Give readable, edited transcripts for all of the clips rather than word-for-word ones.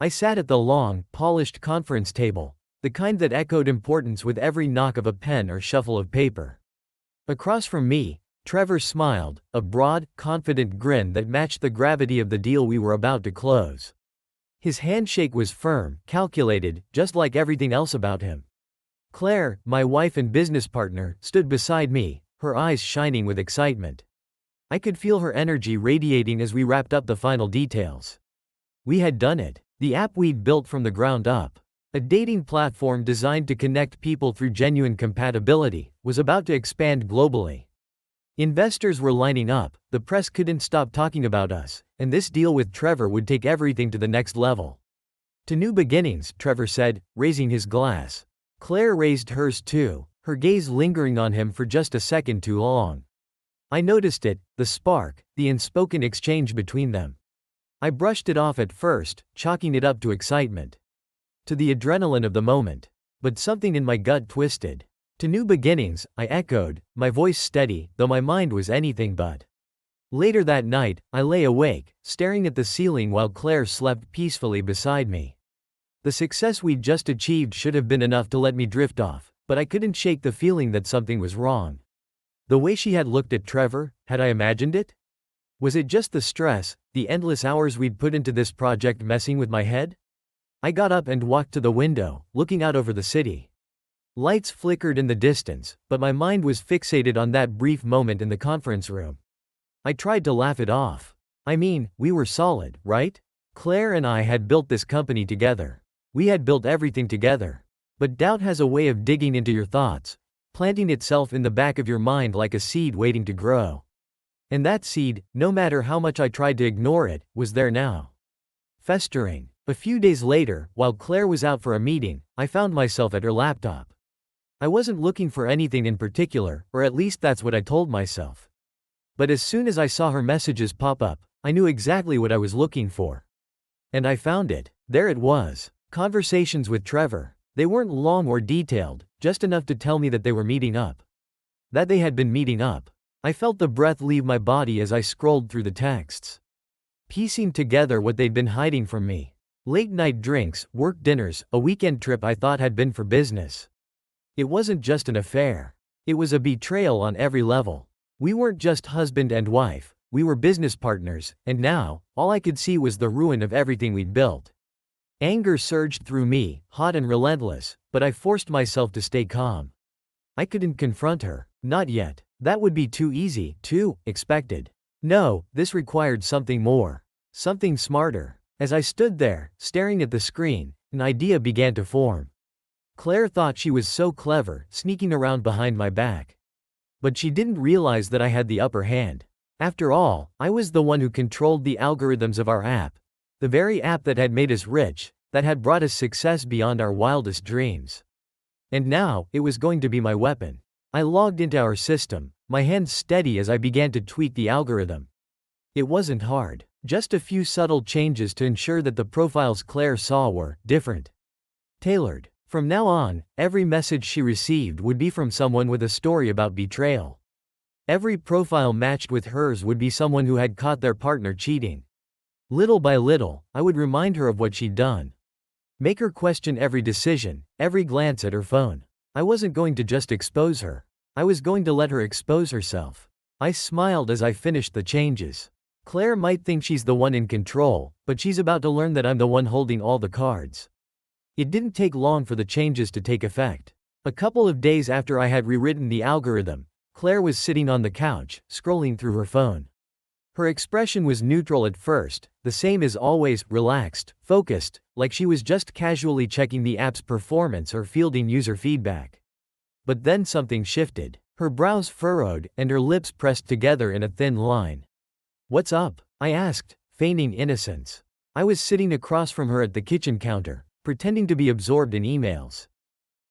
I sat at the long, polished conference table, the kind that echoed importance with every knock of a pen or shuffle of paper. Across from me, Trevor smiled, a broad, confident grin that matched the gravity of the deal we were about to close. His handshake was firm, calculated, just like everything else about him. Claire, my wife and business partner, stood beside me, her eyes shining with excitement. I could feel her energy radiating as we wrapped up the final details. We had done it. The app we'd built from the ground up, a dating platform designed to connect people through genuine compatibility, was about to expand globally. Investors were lining up, the press couldn't stop talking about us, and this deal with Trevor would take everything to the next level. To new beginnings, Trevor said, raising his glass. Claire raised hers too, her gaze lingering on him for just a second too long. I noticed it, the spark, the unspoken exchange between them. I brushed it off at first, chalking it up to excitement, to the adrenaline of the moment. But something in my gut twisted. To new beginnings, I echoed, my voice steady, though my mind was anything but. Later that night, I lay awake, staring at the ceiling while Claire slept peacefully beside me. The success we'd just achieved should have been enough to let me drift off, but I couldn't shake the feeling that something was wrong. The way she had looked at Trevor, had I imagined it? Was it just the stress, the endless hours we'd put into this project messing with my head? I got up and walked to the window, looking out over the city. Lights flickered in the distance, but my mind was fixated on that brief moment in the conference room. I tried to laugh it off. I mean, we were solid, right? Claire and I had built this company together. We had built everything together. But doubt has a way of digging into your thoughts, planting itself in the back of your mind like a seed waiting to grow. And that seed, no matter how much I tried to ignore it, was there now, festering. A few days later, while Claire was out for a meeting, I found myself at her laptop. I wasn't looking for anything in particular, or at least that's what I told myself. But as soon as I saw her messages pop up, I knew exactly what I was looking for. And I found it. There it was. Conversations with Trevor. They weren't long or detailed, just enough to tell me that they were meeting up. That they had been meeting up. I felt the breath leave my body as I scrolled through the texts, piecing together what they'd been hiding from me. Late-night drinks, work dinners, a weekend trip I thought had been for business. It wasn't just an affair. It was a betrayal on every level. We weren't just husband and wife, we were business partners, and now, all I could see was the ruin of everything we'd built. Anger surged through me, hot and relentless, but I forced myself to stay calm. I couldn't confront her, not yet. That would be too easy, too expected. No, this required something more. Something smarter. As I stood there, staring at the screen, an idea began to form. Claire thought she was so clever, sneaking around behind my back. But she didn't realize that I had the upper hand. After all, I was the one who controlled the algorithms of our app. The very app that had made us rich, that had brought us success beyond our wildest dreams. And now, it was going to be my weapon. I logged into our system, my hands steady as I began to tweak the algorithm. It wasn't hard, just a few subtle changes to ensure that the profiles Claire saw were different, tailored. From now on, every message she received would be from someone with a story about betrayal. Every profile matched with hers would be someone who had caught their partner cheating. Little by little, I would remind her of what she'd done. Make her question every decision, every glance at her phone. I wasn't going to just expose her. I was going to let her expose herself. I smiled as I finished the changes. Claire might think she's the one in control, but she's about to learn that I'm the one holding all the cards. It didn't take long for the changes to take effect. A couple of days after I had rewritten the algorithm, Claire was sitting on the couch, scrolling through her phone. Her expression was neutral at first, the same as always, relaxed, focused, like she was just casually checking the app's performance or fielding user feedback. But then something shifted. Her brows furrowed, and her lips pressed together in a thin line. "What's up?" I asked, feigning innocence. I was sitting across from her at the kitchen counter, pretending to be absorbed in emails.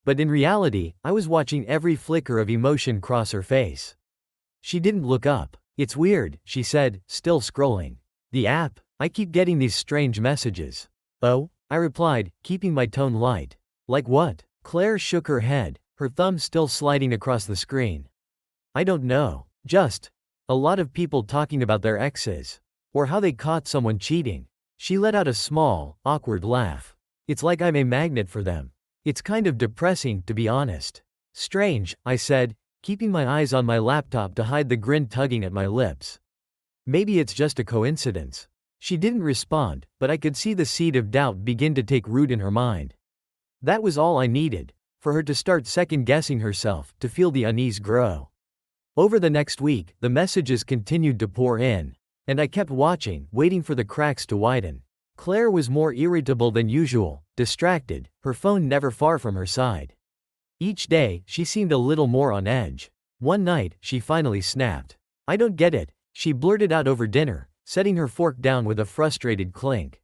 But in reality, I was watching every flicker of emotion cross her face. She didn't look up. "It's weird," she said, still scrolling. "The app, I keep getting these strange messages." "Oh?" I replied, keeping my tone light. "Like what?" Claire shook her head, her thumb still sliding across the screen. "I don't know. Just a lot of people talking about their exes. Or how they caught someone cheating. She let out a small, awkward laugh. It's like I'm a magnet for them. It's kind of depressing, to be honest. Strange, I said, keeping my eyes on my laptop to hide the grin tugging at my lips. Maybe it's just a coincidence. She didn't respond, but I could see the seed of doubt begin to take root in her mind. That was all I needed, for her to start second-guessing herself, to feel the unease grow. Over the next week, the messages continued to pour in, and I kept watching, waiting for the cracks to widen. Claire was more irritable than usual, distracted, her phone never far from her side. Each day, she seemed a little more on edge. One night, she finally snapped. "I don't get it," she blurted out over dinner, setting her fork down with a frustrated clink.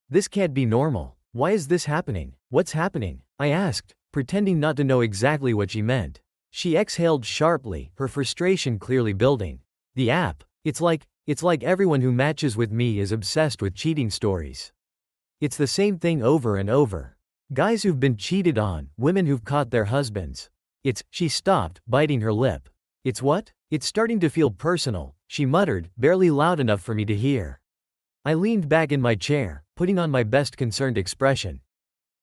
"This can't be normal. Why is this happening? What's happening?" I asked, pretending not to know exactly what she meant. She exhaled sharply, her frustration clearly building. "The app. It's like everyone who matches with me is obsessed with cheating stories. It's the same thing over and over. Guys who've been cheated on, women who've caught their husbands. She stopped, biting her lip. "It's what? It's starting to feel personal," she muttered, barely loud enough for me to hear. I leaned back in my chair, putting on my best concerned expression.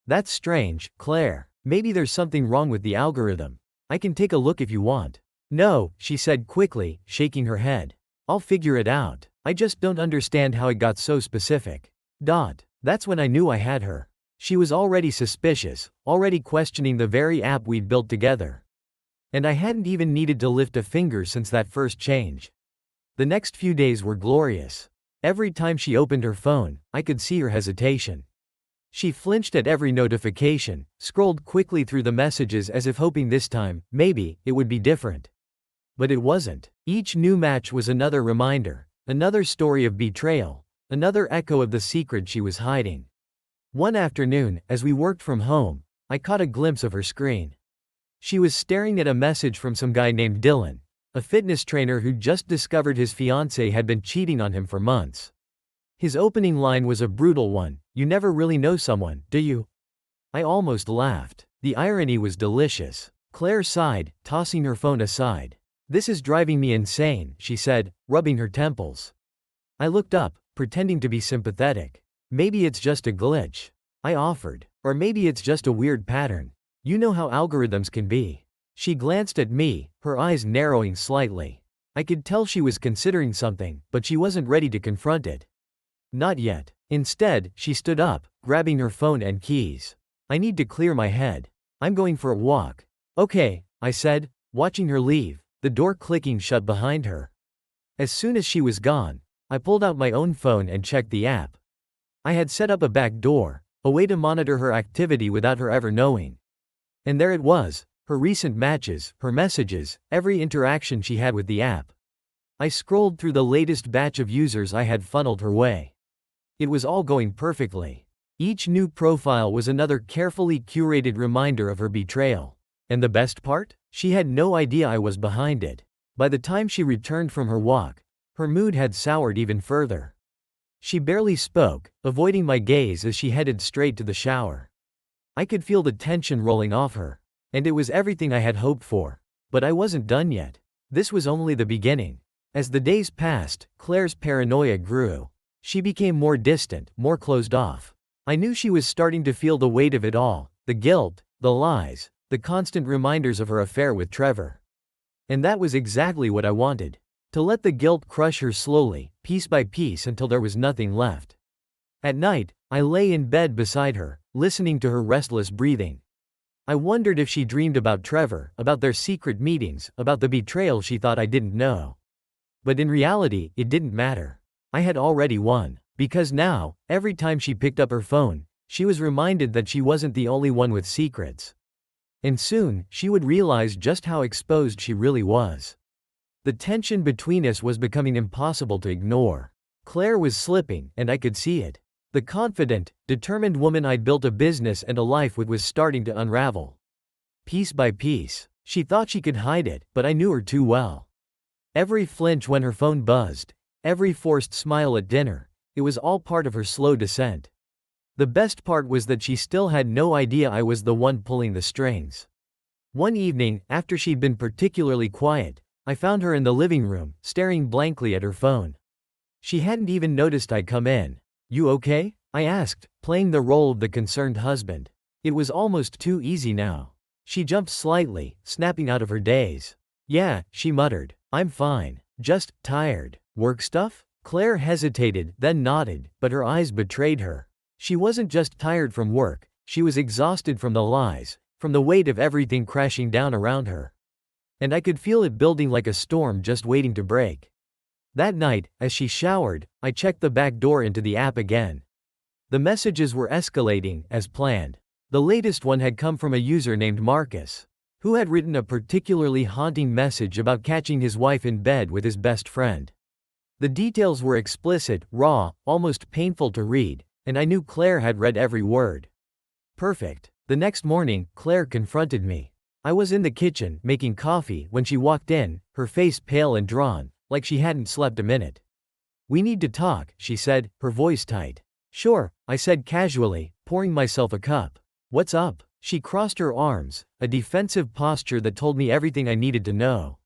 "That's strange, Claire. Maybe there's something wrong with the algorithm. I can take a look if you want." "No," she said quickly, shaking her head. "I'll figure it out. I just don't understand how it got so specific." That's when I knew I had her. She was already suspicious, already questioning the very app we'd built together. And I hadn't even needed to lift a finger since that first change. The next few days were glorious. Every time she opened her phone, I could see her hesitation. She flinched at every notification, scrolled quickly through the messages as if hoping this time, maybe, it would be different. But it wasn't. Each new match was another reminder, another story of betrayal, another echo of the secret she was hiding. One afternoon, as we worked from home, I caught a glimpse of her screen. She was staring at a message from some guy named Dylan, a fitness trainer who'd just discovered his fiancée had been cheating on him for months. His opening line was a brutal one: "You never really know someone, do you?" I almost laughed. The irony was delicious. Claire sighed, tossing her phone aside. "This is driving me insane," she said, rubbing her temples. I looked up, pretending to be sympathetic. "Maybe it's just a glitch," I offered. "Or maybe it's just a weird pattern. You know how algorithms can be." She glanced at me, her eyes narrowing slightly. I could tell she was considering something, but she wasn't ready to confront it. Not yet. Instead, she stood up, grabbing her phone and keys. "I need to clear my head. I'm going for a walk." "Okay," I said, watching her leave, the door clicking shut behind her. As soon as she was gone, I pulled out my own phone and checked the app. I had set up a back door, a way to monitor her activity without her ever knowing. And there it was, her recent matches, her messages, every interaction she had with the app. I scrolled through the latest batch of users I had funneled her way. It was all going perfectly. Each new profile was another carefully curated reminder of her betrayal. And the best part? She had no idea I was behind it. By the time she returned from her walk, her mood had soured even further. She barely spoke, avoiding my gaze as she headed straight to the shower. I could feel the tension rolling off her. And it was everything I had hoped for. But I wasn't done yet. This was only the beginning. As the days passed, Claire's paranoia grew. She became more distant, more closed off. I knew she was starting to feel the weight of it all, the guilt, the lies, the constant reminders of her affair with Trevor. And that was exactly what I wanted. To let the guilt crush her slowly, piece by piece until there was nothing left. At night, I lay in bed beside her, listening to her restless breathing. I wondered if she dreamed about Trevor, about their secret meetings, about the betrayal she thought I didn't know. But in reality, it didn't matter. I had already won. Because now, every time she picked up her phone, she was reminded that she wasn't the only one with secrets. And soon, she would realize just how exposed she really was. The tension between us was becoming impossible to ignore. Claire was slipping, and I could see it. The confident, determined woman I'd built a business and a life with was starting to unravel. Piece by piece. She thought she could hide it, but I knew her too well. Every flinch when her phone buzzed, every forced smile at dinner, it was all part of her slow descent. The best part was that she still had no idea I was the one pulling the strings. One evening, after she'd been particularly quiet, I found her in the living room, staring blankly at her phone. She hadn't even noticed I'd come in. You okay? I asked, playing the role of the concerned husband. It was almost too easy now. She jumped slightly, snapping out of her daze. Yeah, she muttered. I'm fine. Just tired. Work stuff? Claire hesitated, then nodded, but her eyes betrayed her. She wasn't just tired from work, she was exhausted from the lies, from the weight of everything crashing down around her. And I could feel it building like a storm just waiting to break. That night, as she showered, I checked the back door into the app again. The messages were escalating, as planned. The latest one had come from a user named Marcus, who had written a particularly haunting message about catching his wife in bed with his best friend. The details were explicit, raw, almost painful to read, and I knew Claire had read every word. Perfect. The next morning, Claire confronted me. I was in the kitchen, making coffee, when she walked in, her face pale and drawn, like she hadn't slept a minute. We need to talk, she said, her voice tight. Sure, I said casually, pouring myself a cup. What's up? She crossed her arms, a defensive posture that told me everything I needed to know.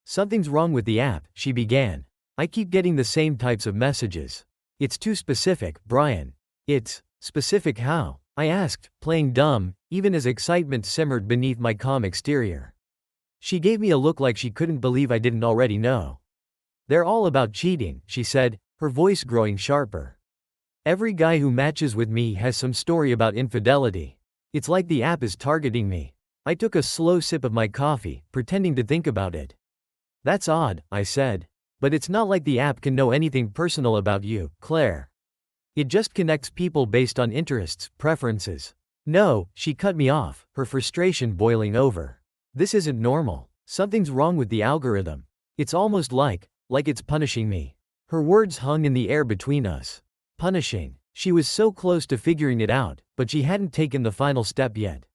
Something's wrong with the app, she began. I keep getting the same types of messages. It's too specific, Brian. It's specific how? I asked, playing dumb, even as excitement simmered beneath my calm exterior. She gave me a look like she couldn't believe I didn't already know. They're all about cheating, she said, her voice growing sharper. Every guy who matches with me has some story about infidelity. It's like the app is targeting me. I took a slow sip of my coffee, pretending to think about it. That's odd, I said. But it's not like the app can know anything personal about you, Claire. It just connects people based on interests, preferences. No, she cut me off, her frustration boiling over. This isn't normal. Something's wrong with the algorithm. It's almost like it's punishing me. Her words hung in the air between us. Punishing. She was so close to figuring it out, but she hadn't taken the final step yet.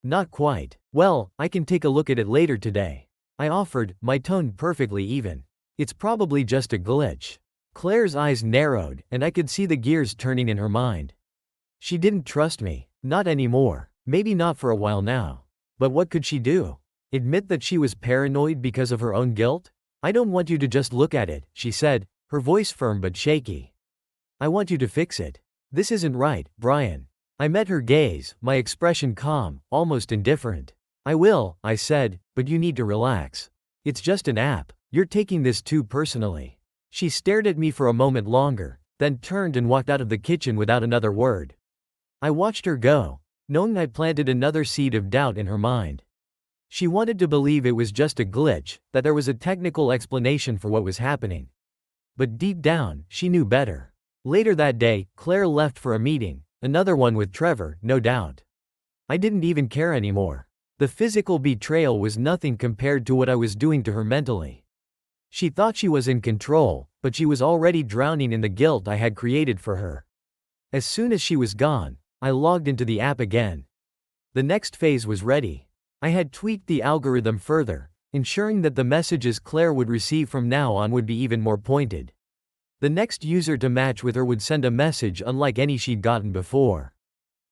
Not quite. Well, I can take a look at it later today. I offered, my tone perfectly even. It's probably just a glitch. Claire's eyes narrowed, and I could see the gears turning in her mind. She didn't trust me. Not anymore. Maybe not for a while now. But what could she do? Admit that she was paranoid because of her own guilt? I don't want you to just look at it, she said, her voice firm but shaky. I want you to fix it. This isn't right, Brian. I met her gaze, my expression calm, almost indifferent. I will, I said, but you need to relax. It's just an app. You're taking this too personally. She stared at me for a moment longer, then turned and walked out of the kitchen without another word. I watched her go, knowing I'd planted another seed of doubt in her mind. She wanted to believe it was just a glitch, that there was a technical explanation for what was happening. But deep down, she knew better. Later that day, Claire left for a meeting, another one with Trevor, no doubt. I didn't even care anymore. The physical betrayal was nothing compared to what I was doing to her mentally. She thought she was in control, but she was already drowning in the guilt I had created for her. As soon as she was gone, I logged into the app again. The next phase was ready. I had tweaked the algorithm further, ensuring that the messages Claire would receive from now on would be even more pointed. The next user to match with her would send a message unlike any she'd gotten before.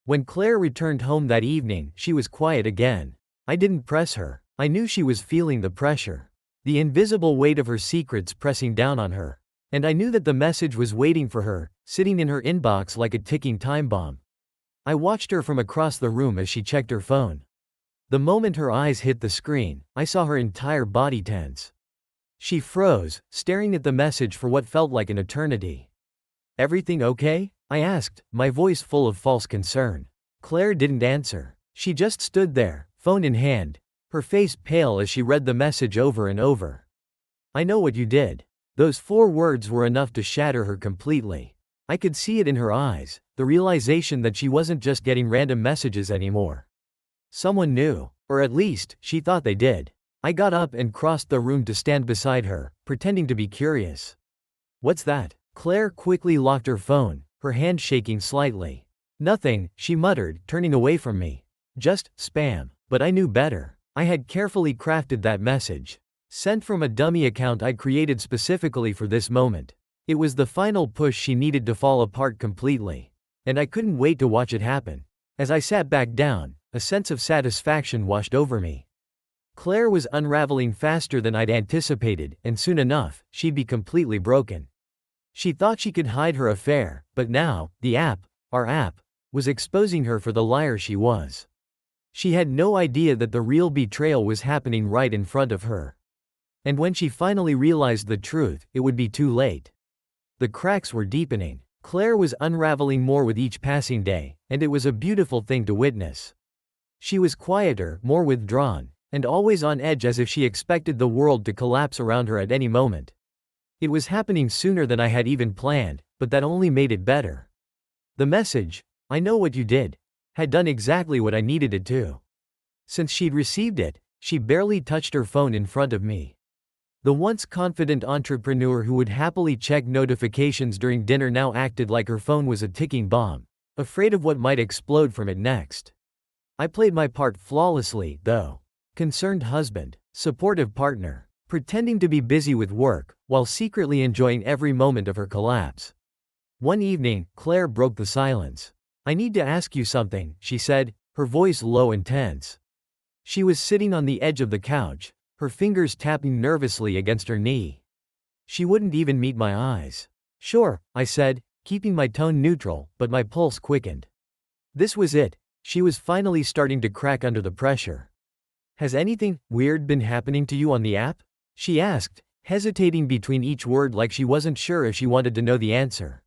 When Claire returned home that evening, she was quiet again. I didn't press her. I knew she was feeling the pressure. The invisible weight of her secrets pressing down on her. And I knew that the message was waiting for her, sitting in her inbox like a ticking time bomb. I watched her from across the room as she checked her phone. The moment her eyes hit the screen, I saw her entire body tense. She froze, staring at the message for what felt like an eternity. Everything okay? I asked, my voice full of false concern. Claire didn't answer. She just stood there, phone in hand, her face pale as she read the message over and over. I know what you did. Those 4 words were enough to shatter her completely. I could see it in her eyes, the realization that she wasn't just getting random messages anymore. Someone knew, or at least, she thought they did. I got up and crossed the room to stand beside her, pretending to be curious. What's that? Claire quickly locked her phone, her hand shaking slightly. Nothing, she muttered, turning away from me. Just spam. But I knew better. I had carefully crafted that message. Sent from a dummy account I'd created specifically for this moment. It was the final push she needed to fall apart completely. And I couldn't wait to watch it happen. As I sat back down, a sense of satisfaction washed over me. Claire was unraveling faster than I'd anticipated, and soon enough, she'd be completely broken. She thought she could hide her affair, but now, our app, was exposing her for the liar she was. She had no idea that the real betrayal was happening right in front of her. And when she finally realized the truth, it would be too late. The cracks were deepening. Claire was unraveling more with each passing day, and it was a beautiful thing to witness. She was quieter, more withdrawn, and always on edge as if she expected the world to collapse around her at any moment. It was happening sooner than I had even planned, but that only made it better. The message, "I know what you did," had done exactly what I needed it to. Since she'd received it, she barely touched her phone in front of me. The once confident entrepreneur who would happily check notifications during dinner now acted like her phone was a ticking bomb, afraid of what might explode from it next. I played my part flawlessly, though. Concerned husband, supportive partner, pretending to be busy with work, while secretly enjoying every moment of her collapse. One evening, Claire broke the silence. "I need to ask you something," she said, her voice low and tense. She was sitting on the edge of the couch, her fingers tapping nervously against her knee. She wouldn't even meet my eyes. "Sure," I said, keeping my tone neutral, but my pulse quickened. This was it. She was finally starting to crack under the pressure. "Has anything weird been happening to you on the app?" she asked, hesitating between each word like she wasn't sure if she wanted to know the answer.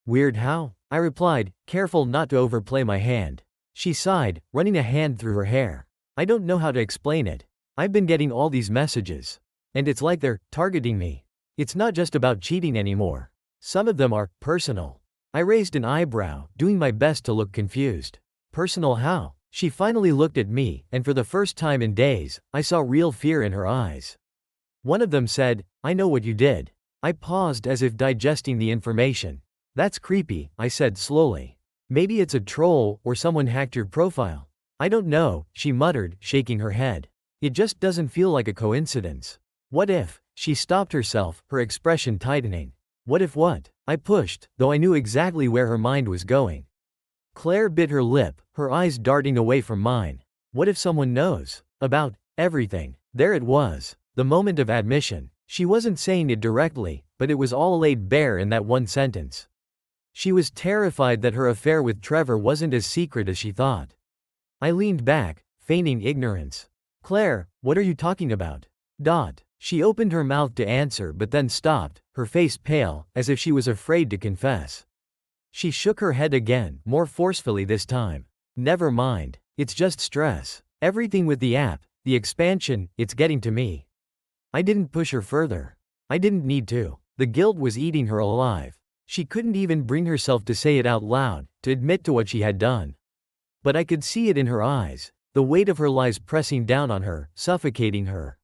"Weird how?" I replied, careful not to overplay my hand. She sighed, running a hand through her hair. "I don't know how to explain it. I've been getting all these messages. And it's like they're targeting me. It's not just about cheating anymore. Some of them are personal." I raised an eyebrow, doing my best to look confused. "Personal how?" She finally looked at me, and for the first time in days, I saw real fear in her eyes. One of them said, "I know what you did." I paused as if digesting the information. "That's creepy," I said slowly. "Maybe it's a troll, or someone hacked your profile." "I don't know," she muttered, shaking her head. "It just doesn't feel like a coincidence." "What if?" She stopped herself, her expression tightening. "What if what?" I pushed, though I knew exactly where her mind was going. Claire bit her lip, her eyes darting away from mine. "What if someone knows about everything?" There it was, the moment of admission. She wasn't saying it directly, but it was all laid bare in that one sentence. She was terrified that her affair with Trevor wasn't as secret as she thought. I leaned back, feigning ignorance. "Claire, what are you talking about?" She opened her mouth to answer but then stopped, her face pale, as if she was afraid to confess. She shook her head again, more forcefully this time. "Never mind. It's just stress. Everything with the app, the expansion, it's getting to me." I didn't push her further. I didn't need to. The guilt was eating her alive. She couldn't even bring herself to say it out loud, to admit to what she had done. But I could see it in her eyes, the weight of her lies pressing down on her, suffocating her.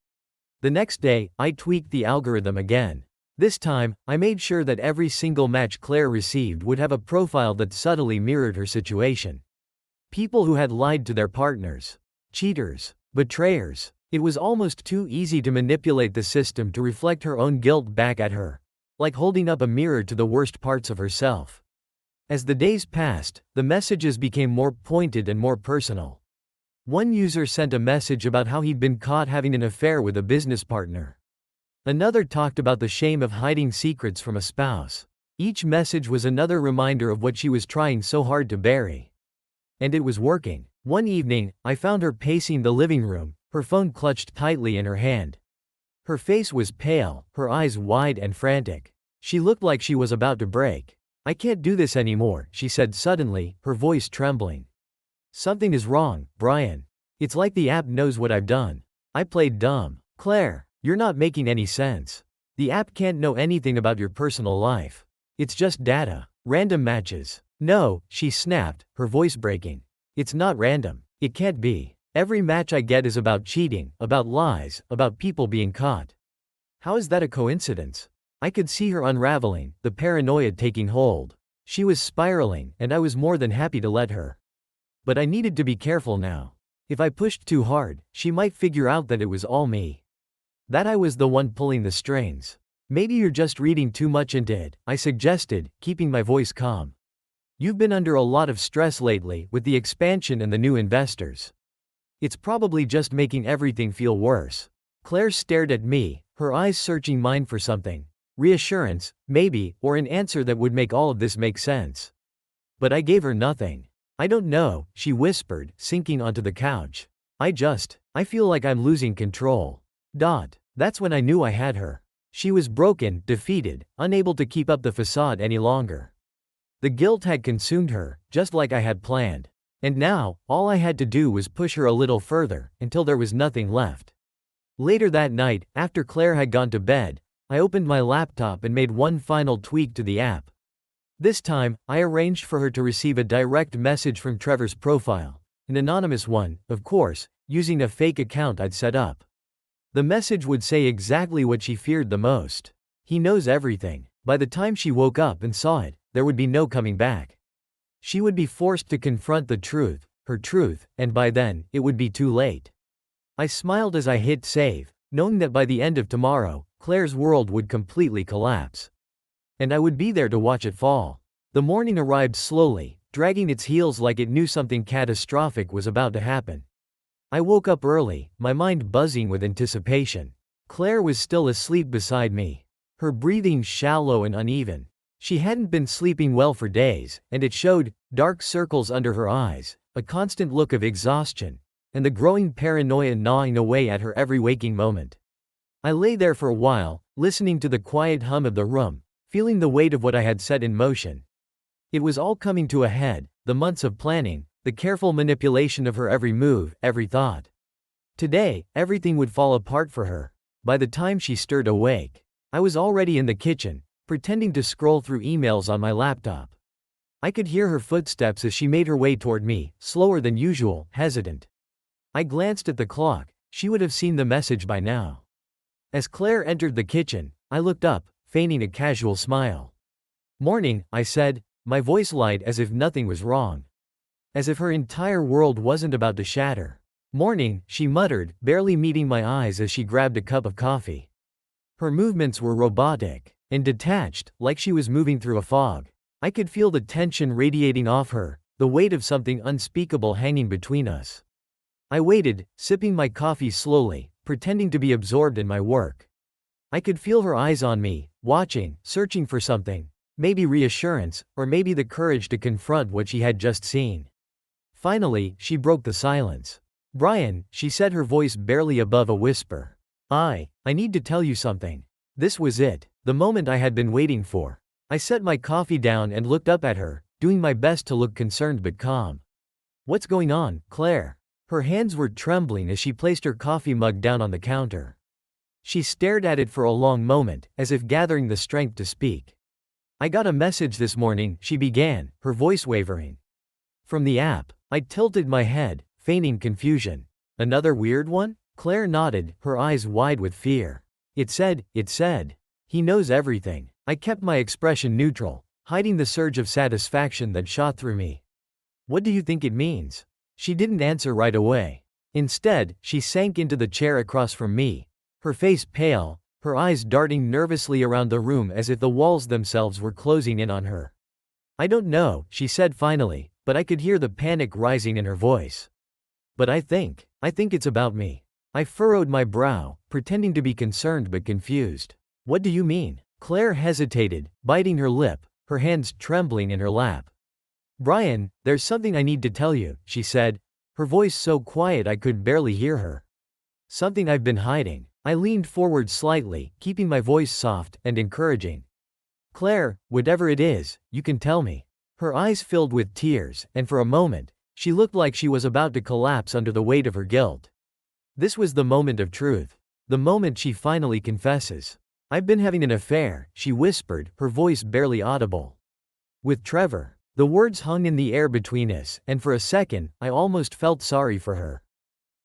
The next day, I tweaked the algorithm again. This time, I made sure that every single match Claire received would have a profile that subtly mirrored her situation. People who had lied to their partners. Cheaters. Betrayers. It was almost too easy to manipulate the system to reflect her own guilt back at her. Like holding up a mirror to the worst parts of herself. As the days passed, the messages became more pointed and more personal. One user sent a message about how he'd been caught having an affair with a business partner. Another talked about the shame of hiding secrets from a spouse. Each message was another reminder of what she was trying so hard to bury. And it was working. One evening, I found her pacing the living room, her phone clutched tightly in her hand. Her face was pale, her eyes wide and frantic. She looked like she was about to break. "I can't do this anymore," she said suddenly, her voice trembling. "Something is wrong, Brian. It's like the app knows what I've done. I played dumb." "Claire, you're not making any sense. The app can't know anything about your personal life. It's just data. Random matches." "No," she snapped, her voice breaking. "It's not random. It can't be. Every match I get is about cheating, about lies, about people being caught. How is that a coincidence?" I could see her unraveling, the paranoia taking hold. She was spiraling, and I was more than happy to let her. But I needed to be careful now. If I pushed too hard, she might figure out that it was all me. That I was the one pulling the strings. "Maybe you're just reading too much into it," I suggested, keeping my voice calm. "You've been under a lot of stress lately, with the expansion and the new investors. It's probably just making everything feel worse." Claire stared at me, her eyes searching mine for something. reassurance, maybe, or an answer that would make all of this make sense. But I gave her nothing. I don't know, she whispered, sinking onto the couch. I feel like I'm losing control. That's when I knew I had her. She was broken, defeated, unable to keep up the facade any longer. The guilt had consumed her, just like I had planned. And now, all I had to do was push her a little further, until there was nothing left. Later that night, after Claire had gone to bed, I opened my laptop and made one final tweak to the app. This time, I arranged for her to receive a direct message from Trevor's profile, an anonymous one, of course, using a fake account I'd set up. The message would say exactly what she feared the most. He knows everything. By the time she woke up and saw it, there would be no coming back. She would be forced to confront the truth, her truth, and by then, it would be too late. I smiled as I hit save, knowing that by the end of tomorrow, Claire's world would completely collapse. And I would be there to watch it fall. The morning arrived slowly, dragging its heels like it knew something catastrophic was about to happen. I woke up early, my mind buzzing with anticipation. Claire was still asleep beside me. Her breathing shallow and uneven. She hadn't been sleeping well for days, and it showed, dark circles under her eyes, a constant look of exhaustion, and the growing paranoia gnawing away at her every waking moment. I lay there for a while, listening to the quiet hum of the room, feeling the weight of what I had set in motion. It was all coming to a head, the months of planning, the careful manipulation of her every move, every thought. Today, everything would fall apart for her. By the time she stirred awake, I was already in the kitchen, pretending to scroll through emails on my laptop. I could hear her footsteps as she made her way toward me, slower than usual, hesitant. I glanced at the clock. She would have seen the message by now. As Claire entered the kitchen, I looked up, feigning a casual smile. "Morning," I said, my voice light as if nothing was wrong. As if her entire world wasn't about to shatter. "Morning," she muttered, barely meeting my eyes as she grabbed a cup of coffee. Her movements were robotic and detached, like she was moving through a fog. I could feel the tension radiating off her, the weight of something unspeakable hanging between us. I waited, sipping my coffee slowly, pretending to be absorbed in my work. I could feel her eyes on me, watching, searching for something, maybe reassurance, or maybe the courage to confront what she had just seen. Finally, she broke the silence. "Brian," she said, her voice barely above a whisper. I need to tell you something." This was it, the moment I had been waiting for. I set my coffee down and looked up at her, doing my best to look concerned but calm. "What's going on, Claire?" Her hands were trembling as she placed her coffee mug down on the counter. She stared at it for a long moment, as if gathering the strength to speak. "I got a message this morning," she began, her voice wavering. "From the app." I tilted my head, feigning confusion. "Another weird one?" Claire nodded, her eyes wide with fear. It said, "He knows everything." I kept my expression neutral, hiding the surge of satisfaction that shot through me. "What do you think it means?" She didn't answer right away. Instead, she sank into the chair across from me, her face pale, her eyes darting nervously around the room as if the walls themselves were closing in on her. "I don't know," she said finally, but I could hear the panic rising in her voice. "But I think it's about me." I furrowed my brow, pretending to be concerned but confused. "What do you mean?" Claire hesitated, biting her lip, her hands trembling in her lap. "Brian, there's something I need to tell you," she said, her voice so quiet I could barely hear her. "Something I've been hiding." I leaned forward slightly, keeping my voice soft and encouraging. "Claire, whatever it is, you can tell me." Her eyes filled with tears, and for a moment, she looked like she was about to collapse under the weight of her guilt. This was the moment of truth. The moment she finally confesses. "I've been having an affair," she whispered, her voice barely audible. "With Trevor." The words hung in the air between us, and for a second, I almost felt sorry for her.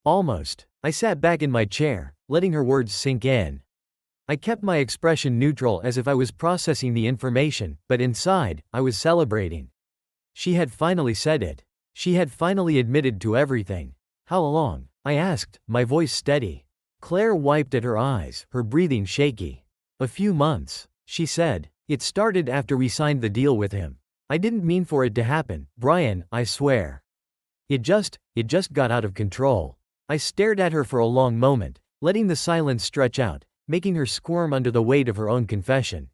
Almost. I sat back in my chair, letting her words sink in. I kept my expression neutral as if I was processing the information, but inside, I was celebrating. She had finally said it. She had finally admitted to everything. "How long?" I asked, my voice steady. Claire wiped at her eyes, her breathing shaky. "A few months," she said. "It started after we signed the deal with him. I didn't mean for it to happen, Brian, I swear. It just got out of control." I stared at her for a long moment, letting the silence stretch out, making her squirm under the weight of her own confession.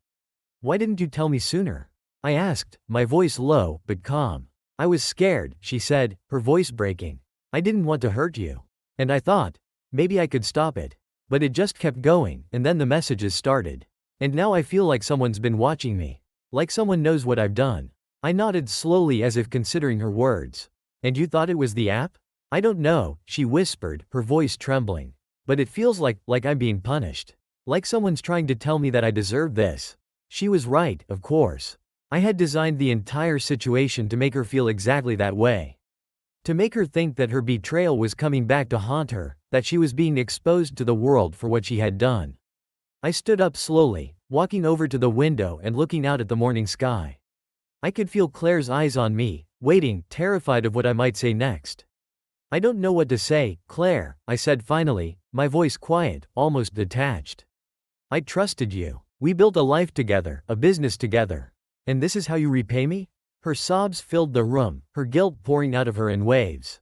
"Why didn't you tell me sooner?" I asked, my voice low but calm. "I was scared," she said, her voice breaking. "I didn't want to hurt you. And I thought, maybe I could stop it. But it just kept going, and then the messages started. And now I feel like someone's been watching me. Like someone knows what I've done." I nodded slowly as if considering her words. "And you thought it was the app?" "I don't know," she whispered, her voice trembling. "But it feels like I'm being punished. Like someone's trying to tell me that I deserve this." She was right, of course. I had designed the entire situation to make her feel exactly that way. To make her think that her betrayal was coming back to haunt her, that she was being exposed to the world for what she had done. I stood up slowly, walking over to the window and looking out at the morning sky. I could feel Claire's eyes on me, waiting, terrified of what I might say next. "I don't know what to say, Claire," I said finally, my voice quiet, almost detached. "I trusted you. We built a life together, a business together. And this is how you repay me?" Her sobs filled the room, her guilt pouring out of her in waves.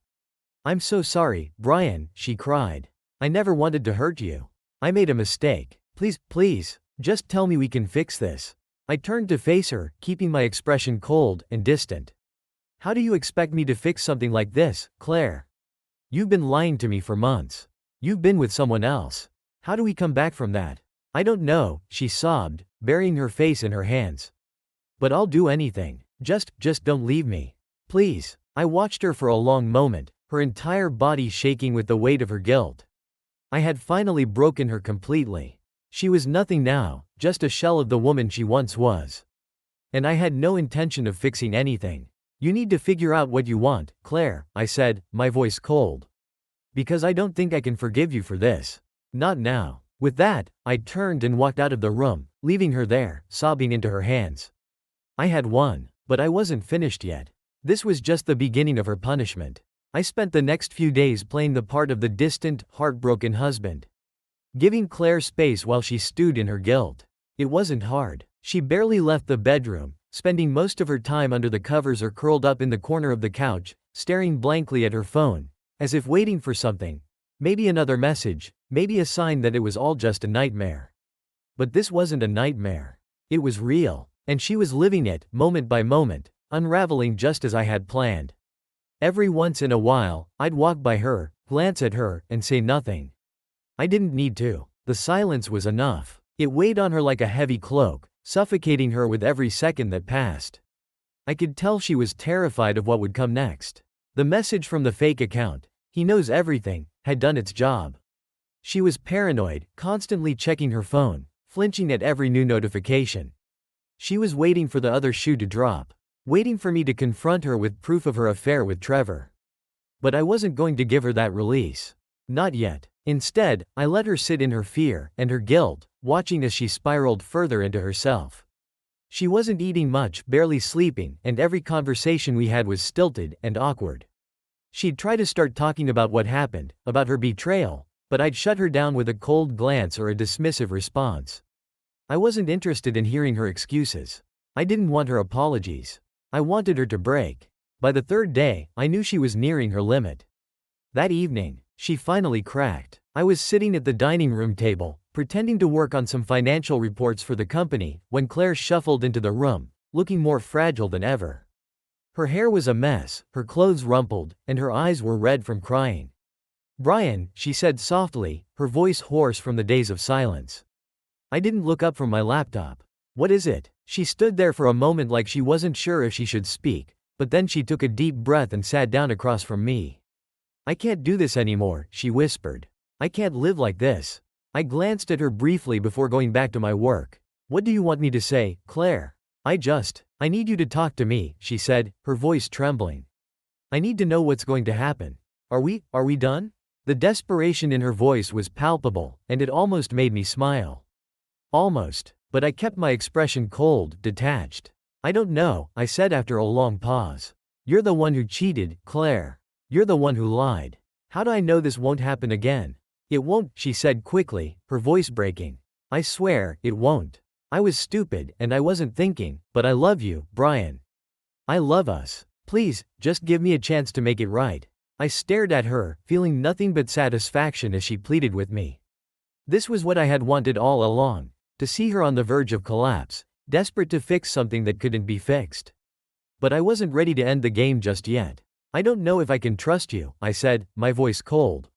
"I'm so sorry, Brian," she cried. "I never wanted to hurt you. I made a mistake. Please, just tell me we can fix this." I turned to face her, keeping my expression cold and distant. "How do you expect me to fix something like this, Claire? You've been lying to me for months. You've been with someone else. How do we come back from that?" "I don't know," she sobbed, burying her face in her hands. "But I'll do anything. Just don't leave me. Please." I watched her for a long moment, her entire body shaking with the weight of her guilt. I had finally broken her completely. She was nothing now, just a shell of the woman she once was. And I had no intention of fixing anything. "You need to figure out what you want, Claire," I said, my voice cold. "Because I don't think I can forgive you for this. Not now." With that, I turned and walked out of the room, leaving her there, sobbing into her hands. I had won, but I wasn't finished yet. This was just the beginning of her punishment. I spent the next few days playing the part of the distant, heartbroken husband, giving Claire space while she stewed in her guilt. It wasn't hard. She barely left the bedroom, spending most of her time under the covers or curled up in the corner of the couch, staring blankly at her phone, as if waiting for something. Maybe another message, maybe a sign that it was all just a nightmare. But this wasn't a nightmare. It was real, and she was living it, moment by moment, unraveling just as I had planned. Every once in a while, I'd walk by her, glance at her, and say nothing. I didn't need to. The silence was enough. It weighed on her like a heavy cloak, suffocating her with every second that passed. I could tell she was terrified of what would come next. The message from the fake account, "He knows everything," had done its job. She was paranoid, constantly checking her phone, flinching at every new notification. She was waiting for the other shoe to drop, waiting for me to confront her with proof of her affair with Trevor. But I wasn't going to give her that release. Not yet. Instead, I let her sit in her fear and her guilt, watching as she spiraled further into herself. She wasn't eating much, barely sleeping, and every conversation we had was stilted and awkward. She'd try to start talking about what happened, about her betrayal, but I'd shut her down with a cold glance or a dismissive response. I wasn't interested in hearing her excuses. I didn't want her apologies. I wanted her to break. By the third day, I knew she was nearing her limit. That evening, she finally cracked. I was sitting at the dining room table, pretending to work on some financial reports for the company, when Claire shuffled into the room, looking more fragile than ever. Her hair was a mess, her clothes rumpled, and her eyes were red from crying. "Brian," she said softly, her voice hoarse from the days of silence. I didn't look up from my laptop. "What is it?" She stood there for a moment like she wasn't sure if she should speak, but then she took a deep breath and sat down across from me. "I can't do this anymore," she whispered. "I can't live like this." I glanced at her briefly before going back to my work. "What do you want me to say, Claire?" I need you to talk to me," she said, her voice trembling. "I need to know what's going to happen. Are we done?" The desperation in her voice was palpable, and it almost made me smile. Almost, but I kept my expression cold, detached. "I don't know," I said after a long pause. "You're the one who cheated, Claire. You're the one who lied. How do I know this won't happen again?" "It won't," she said quickly, her voice breaking. "I swear, it won't. I was stupid, and I wasn't thinking, but I love you, Brian. I love us. Please, just give me a chance to make it right." I stared at her, feeling nothing but satisfaction as she pleaded with me. This was what I had wanted all along, to see her on the verge of collapse, desperate to fix something that couldn't be fixed. But I wasn't ready to end the game just yet. I don't know if I can trust you, I said, my voice cold.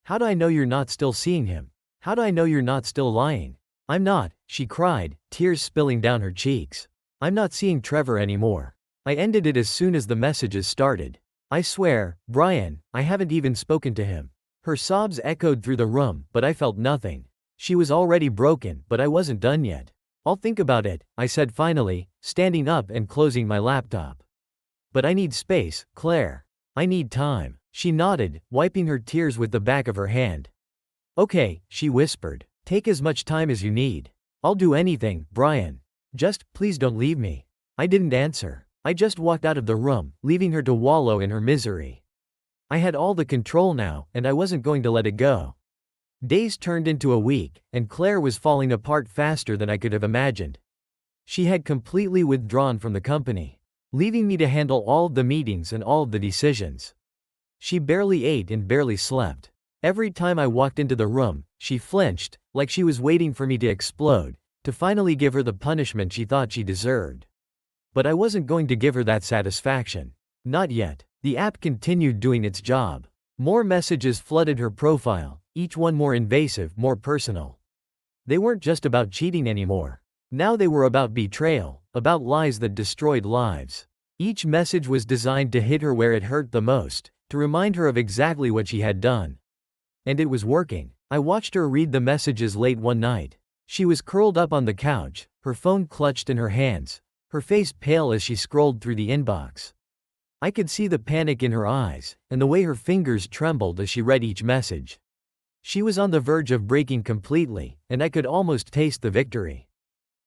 How do I know you're not still seeing him? How do I know you're not still lying? I'm not, she cried, tears spilling down her cheeks. I'm not seeing Trevor anymore. I ended it as soon as the messages started. I swear, Brian, I haven't even spoken to him. Her sobs echoed through the room, but I felt nothing. She was already broken, but I wasn't done yet. I'll think about it, I said finally, standing up and closing my laptop. But I need space, Claire. I need time. She nodded, wiping her tears with the back of her hand. Okay, she whispered. Take as much time as you need. I'll do anything, Brian. Just, please don't leave me. I didn't answer. I just walked out of the room, leaving her to wallow in her misery. I had all the control now, and I wasn't going to let it go. Days turned into a week, and Claire was falling apart faster than I could have imagined. She had completely withdrawn from the company, leaving me to handle all of the meetings and all of the decisions. She barely ate and barely slept. Every time I walked into the room, she flinched, like she was waiting for me to explode, to finally give her the punishment she thought she deserved. But I wasn't going to give her that satisfaction. Not yet. The app continued doing its job. More messages flooded her profile, each one more invasive, more personal. They weren't just about cheating anymore. Now they were about betrayal, about lies that destroyed lives. Each message was designed to hit her where it hurt the most, to remind her of exactly what she had done. And it was working. I watched her read the messages late one night. She was curled up on the couch, her phone clutched in her hands, her face pale as she scrolled through the inbox. I could see the panic in her eyes, and the way her fingers trembled as she read each message. She was on the verge of breaking completely, and I could almost taste the victory.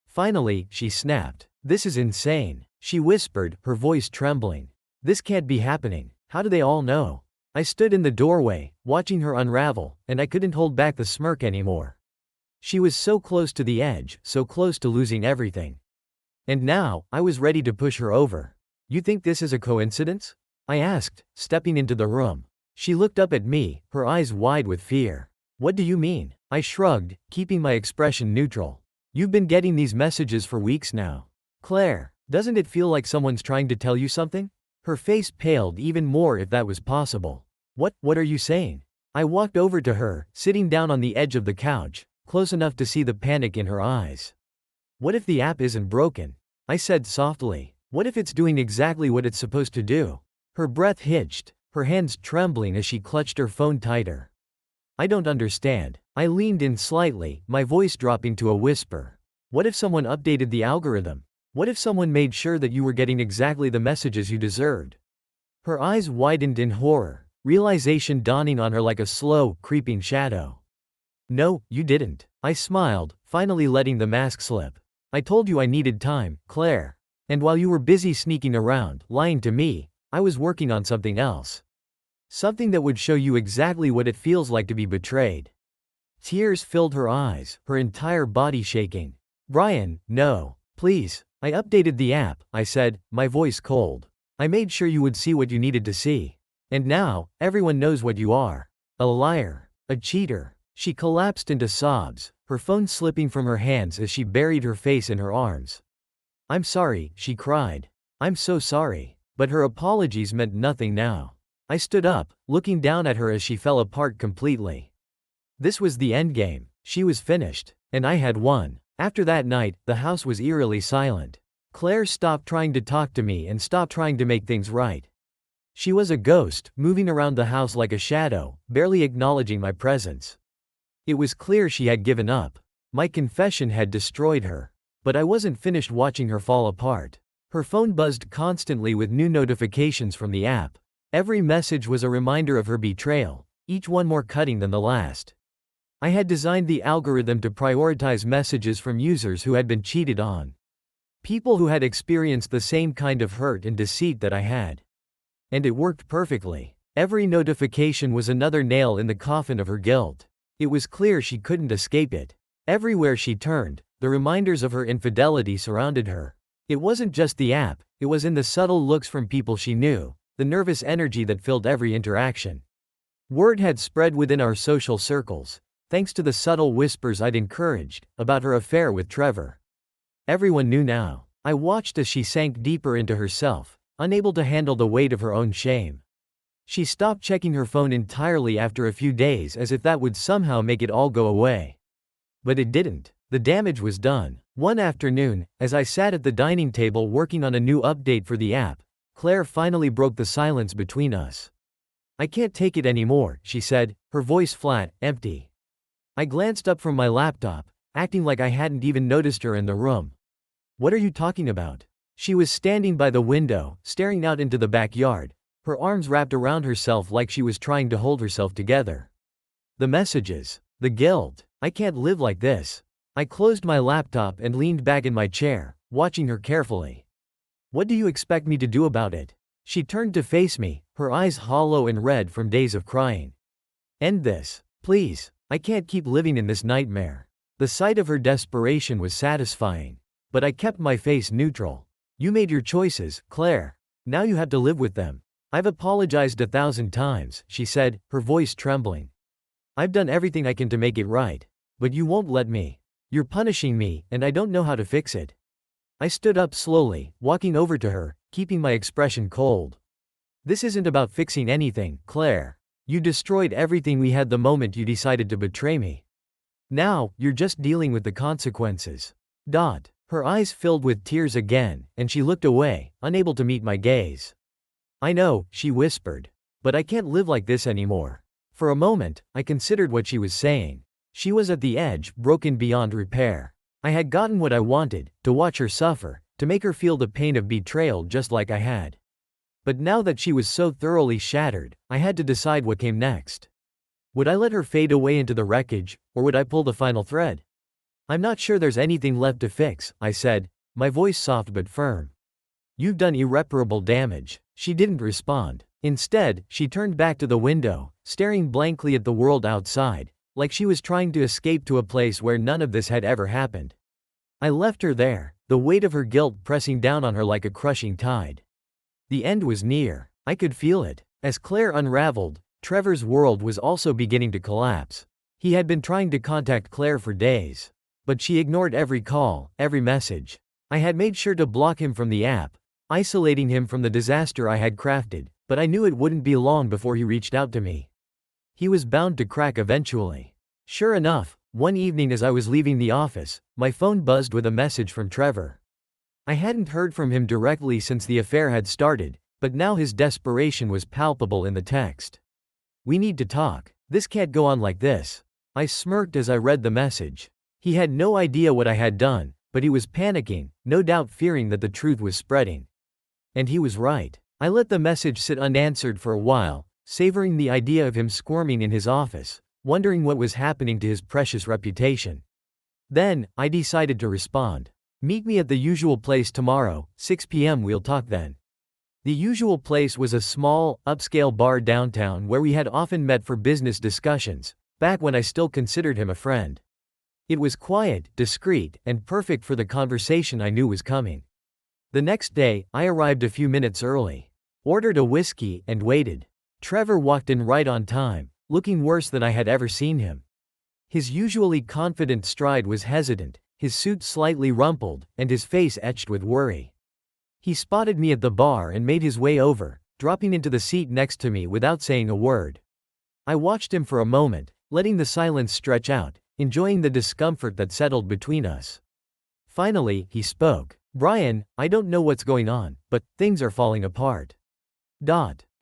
Finally, she snapped. This is insane, she whispered, her voice trembling. This can't be happening. How do they all know? I stood in the doorway, watching her unravel, and I couldn't hold back the smirk anymore. She was so close to the edge, so close to losing everything. And now, I was ready to push her over. You think this is a coincidence? I asked, stepping into the room. She looked up at me, her eyes wide with fear. What do you mean? I shrugged, keeping my expression neutral. You've been getting these messages for weeks now. Claire, doesn't it feel like someone's trying to tell you something? Her face paled even more if that was possible. What are you saying? I walked over to her, sitting down on the edge of the couch, close enough to see the panic in her eyes. What if the app isn't broken? I said softly. What if it's doing exactly what it's supposed to do? Her breath hitched, her hands trembling as she clutched her phone tighter. I don't understand. I leaned in slightly, my voice dropping to a whisper. What if someone updated the algorithm? What if someone made sure that you were getting exactly the messages you deserved? Her eyes widened in horror, realization dawning on her like a slow, creeping shadow. No, you didn't. I smiled, finally letting the mask slip. I told you I needed time, Claire. And while you were busy sneaking around, lying to me, I was working on something else. Something that would show you exactly what it feels like to be betrayed. Tears filled her eyes, her entire body shaking. Brian, no. Please. I updated the app, I said, my voice cold. I made sure you would see what you needed to see. And now, everyone knows what you are. A liar. A cheater. She collapsed into sobs, her phone slipping from her hands as she buried her face in her arms. I'm sorry, she cried. I'm so sorry. But her apologies meant nothing now. I stood up, looking down at her as she fell apart completely. This was the endgame. She was finished. And I had won. After that night, the house was eerily silent. Claire stopped trying to talk to me and stopped trying to make things right. She was a ghost, moving around the house like a shadow, barely acknowledging my presence. It was clear she had given up. My confession had destroyed her. But I wasn't finished watching her fall apart. Her phone buzzed constantly with new notifications from the app. Every message was a reminder of her betrayal, each one more cutting than the last. I had designed the algorithm to prioritize messages from users who had been cheated on. People who had experienced the same kind of hurt and deceit that I had. And it worked perfectly. Every notification was another nail in the coffin of her guilt. It was clear she couldn't escape it. Everywhere she turned, the reminders of her infidelity surrounded her. It wasn't just the app, it was in the subtle looks from people she knew, the nervous energy that filled every interaction. Word had spread within our social circles. thanks to the subtle whispers I'd encouraged about her affair with Trevor. Everyone knew now. I watched as she sank deeper into herself, unable to handle the weight of her own shame. She stopped checking her phone entirely after a few days, as if that would somehow make it all go away. But it didn't. The damage was done. One afternoon, as I sat at the dining table working on a new update for the app, Claire finally broke the silence between us. "I can't take it anymore," she said, her voice flat, empty. I glanced up from my laptop, acting like I hadn't even noticed her in the room. "What are you talking about?" She was standing by the window, staring out into the backyard, her arms wrapped around herself like she was trying to hold herself together. "The messages. The guilt. I can't live like this." I closed my laptop and leaned back in my chair, watching her carefully. "What do you expect me to do about it?" She turned to face me, her eyes hollow and red from days of crying. "End this. Please. I can't keep living in this nightmare." The sight of her desperation was satisfying. But I kept my face neutral. "You made your choices, Claire. Now you have to live with them." "I've apologized 1,000 times, she said, her voice trembling. "I've done everything I can to make it right. But you won't let me. You're punishing me, and I don't know how to fix it." I stood up slowly, walking over to her, keeping my expression cold. "This isn't about fixing anything, Claire. You destroyed everything we had the moment you decided to betray me. Now, you're just dealing with the consequences." Her eyes filled with tears again, and she looked away, unable to meet my gaze. "I know," she whispered. "But I can't live like this anymore." For a moment, I considered what she was saying. She was at the edge, broken beyond repair. I had gotten what I wanted, to watch her suffer, to make her feel the pain of betrayal just like I had. But now that she was so thoroughly shattered, I had to decide what came next. Would I let her fade away into the wreckage, or would I pull the final thread? "I'm not sure there's anything left to fix," I said, my voice soft but firm. "You've done irreparable damage." She didn't respond. Instead, she turned back to the window, staring blankly at the world outside, like she was trying to escape to a place where none of this had ever happened. I left her there, the weight of her guilt pressing down on her like a crushing tide. The end was near. I could feel it. As Claire unraveled, Trevor's world was also beginning to collapse. He had been trying to contact Claire for days. But she ignored every call, every message. I had made sure to block him from the app, isolating him from the disaster I had crafted, but I knew it wouldn't be long before he reached out to me. He was bound to crack eventually. Sure enough, one evening as I was leaving the office, my phone buzzed with a message from Trevor. I hadn't heard from him directly since the affair had started, but now his desperation was palpable in the text. "We need to talk. This can't go on like this." I smirked as I read the message. He had no idea what I had done, but he was panicking, no doubt fearing that the truth was spreading. And he was right. I let the message sit unanswered for a while, savoring the idea of him squirming in his office, wondering what was happening to his precious reputation. Then, I decided to respond. "Meet me at the usual place tomorrow, 6 p.m. We'll talk then." The usual place was a small, upscale bar downtown where we had often met for business discussions, back when I still considered him a friend. It was quiet, discreet, and perfect for the conversation I knew was coming. The next day, I arrived a few minutes early, ordered a whiskey, and waited. Trevor walked in right on time, looking worse than I had ever seen him. His usually confident stride was hesitant, his suit slightly rumpled, and his face etched with worry. He spotted me at the bar and made his way over, dropping into the seat next to me without saying a word. I watched him for a moment, letting the silence stretch out, enjoying the discomfort that settled between us. Finally, he spoke. "Brian, I don't know what's going on, but things are falling apart."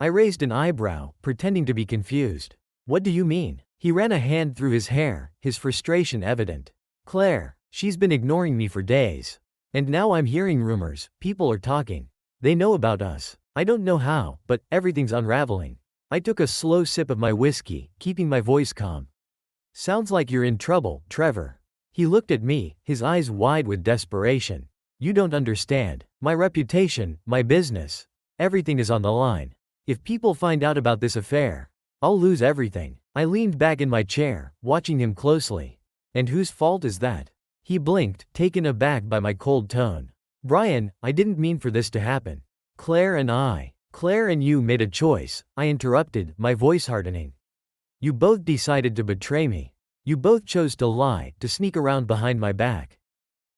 I raised an eyebrow, pretending to be confused. "What do you mean?" He ran a hand through his hair, his frustration evident. "Claire, she's been ignoring me for days. And now I'm hearing rumors, people are talking. They know about us. I don't know how, but everything's unraveling." I took a slow sip of my whiskey, keeping my voice calm. "Sounds like you're in trouble, Trevor." He looked at me, his eyes wide with desperation. "You don't understand. My reputation, my business. Everything is on the line. If people find out about this affair, I'll lose everything." I leaned back in my chair, watching him closely. "And whose fault is that?" He blinked, taken aback by my cold tone. "Brian, I didn't mean for this to happen. Claire and you made a choice," I interrupted, my voice hardening. "You both decided to betray me. You both chose to lie, to sneak around behind my back.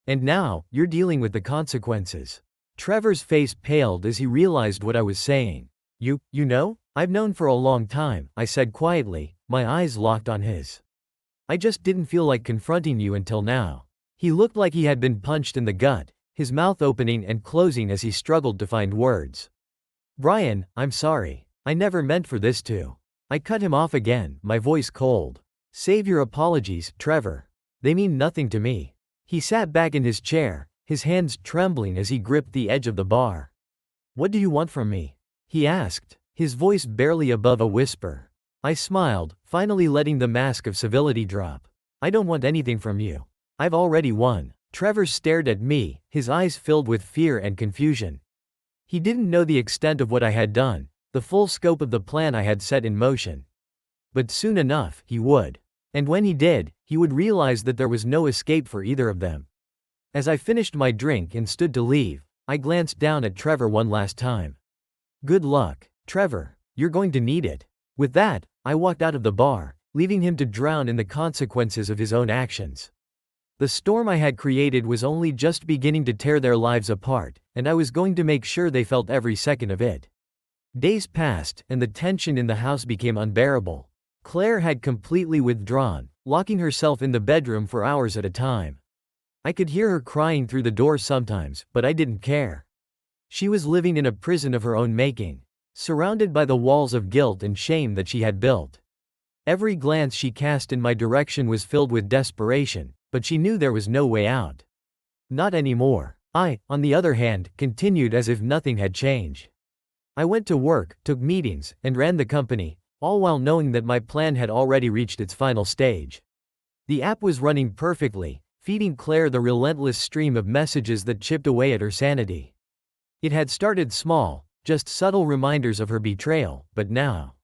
And now, you're dealing with the consequences. Trevor's face paled as he realized what I was saying. You know? I've known for a long time, I said quietly, my eyes locked on his. I just didn't feel like confronting you until now. He looked like he had been punched in the gut, his mouth opening and closing as he struggled to find words. Brian, I'm sorry. I never meant for this to. I cut him off again, my voice cold. Save your apologies, Trevor. They mean nothing to me. He sat back in his chair, his hands trembling as he gripped the edge of the bar. What do you want from me? He asked, his voice barely above a whisper. I smiled, finally letting the mask of civility drop. I don't want anything from you. I've already won. Trevor stared at me, his eyes filled with fear and confusion. He didn't know the extent of what I had done, the full scope of the plan I had set in motion. But soon enough, he would. And when he did, he would realize that there was no escape for either of them. As I finished my drink and stood to leave, I glanced down at Trevor one last time. Good luck, Trevor. You're going to need it. With that, I walked out of the bar, leaving him to drown in the consequences of his own actions. The storm I had created was only just beginning to tear their lives apart, and I was going to make sure they felt every second of it. Days passed, and the tension in the house became unbearable. Claire had completely withdrawn, locking herself in the bedroom for hours at a time. I could hear her crying through the door sometimes, but I didn't care. She was living in a prison of her own making, surrounded by the walls of guilt and shame that she had built. Every glance she cast in my direction was filled with desperation, but she knew there was no way out. Not anymore. I, on the other hand, continued as if nothing had changed. I went to work, took meetings, and ran the company, all while knowing that my plan had already reached its final stage. The app was running perfectly, feeding Claire the relentless stream of messages that chipped away at her sanity. It had started small, just subtle reminders of her betrayal, but now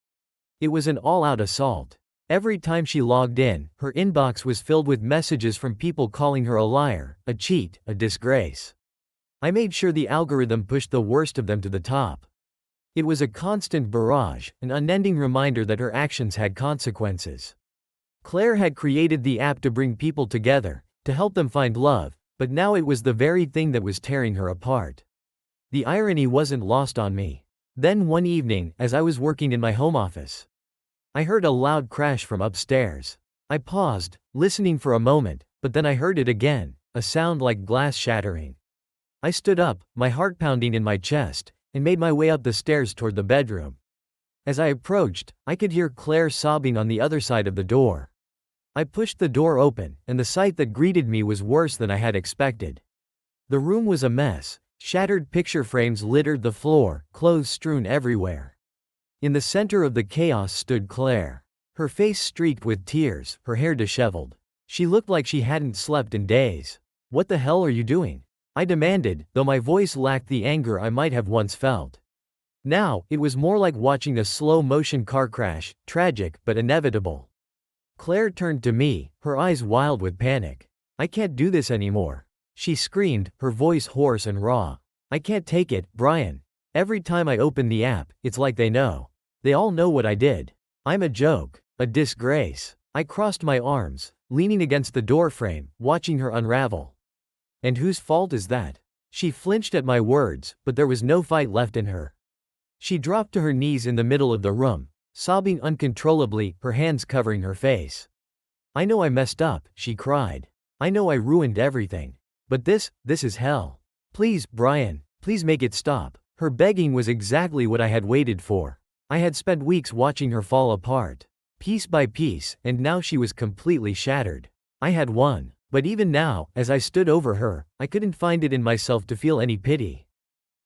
it was an all-out assault. Every time she logged in, her inbox was filled with messages from people calling her a liar, a cheat, a disgrace. I made sure the algorithm pushed the worst of them to the top. It was a constant barrage, an unending reminder that her actions had consequences. Claire had created the app to bring people together, to help them find love, but now it was the very thing that was tearing her apart. The irony wasn't lost on me. Then one evening, as I was working in my home office, I heard a loud crash from upstairs. I paused, listening for a moment, but then I heard it again, a sound like glass shattering. I stood up, my heart pounding in my chest, and made my way up the stairs toward the bedroom. As I approached, I could hear Claire sobbing on the other side of the door. I pushed the door open, and the sight that greeted me was worse than I had expected. The room was a mess. Shattered picture frames littered the floor, clothes strewn everywhere. In the center of the chaos stood Claire. Her face streaked with tears, her hair disheveled. She looked like she hadn't slept in days. What the hell are you doing? I demanded, though my voice lacked the anger I might have once felt. Now, it was more like watching a slow-motion car crash, tragic but inevitable. Claire turned to me, her eyes wild with panic. I can't do this anymore. She screamed, her voice hoarse and raw. I can't take it, Brian. Every time I open the app, it's like they know. They all know what I did. I'm a joke, a disgrace. I crossed my arms, leaning against the doorframe, watching her unravel. And whose fault is that? She flinched at my words, but there was no fight left in her. She dropped to her knees in the middle of the room, sobbing uncontrollably, her hands covering her face. I know I messed up, she cried. I know I ruined everything. But this is hell. Please, Brian, please make it stop. Her begging was exactly what I had waited for. I had spent weeks watching her fall apart, piece by piece, and now she was completely shattered. I had won. But even now, as I stood over her, I couldn't find it in myself to feel any pity.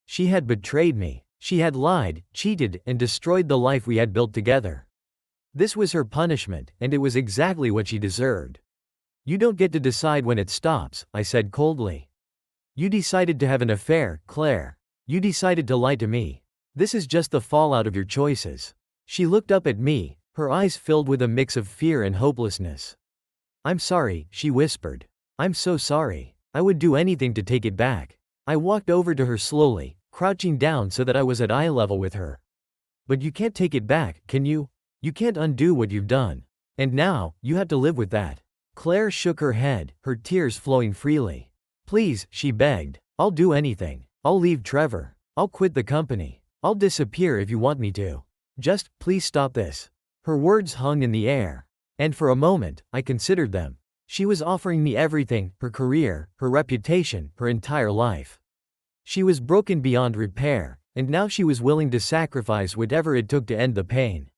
She had betrayed me. She had lied, cheated, and destroyed the life we had built together. This was her punishment, and it was exactly what she deserved. You don't get to decide when it stops, I said coldly. You decided to have an affair, Claire. You decided to lie to me. This is just the fallout of your choices. She looked up at me, her eyes filled with a mix of fear and hopelessness. I'm sorry, she whispered. I'm so sorry. I would do anything to take it back. I walked over to her slowly, crouching down so that I was at eye level with her. But you can't take it back, can you? You can't undo what you've done. And now, you have to live with that. Claire shook her head, her tears flowing freely. Please, she begged. I'll do anything. I'll leave Trevor. I'll quit the company. I'll disappear if you want me to. Just, please stop this. Her words hung in the air. And for a moment, I considered them. She was offering me everything, her career, her reputation, her entire life. She was broken beyond repair, and now she was willing to sacrifice whatever it took to end the pain.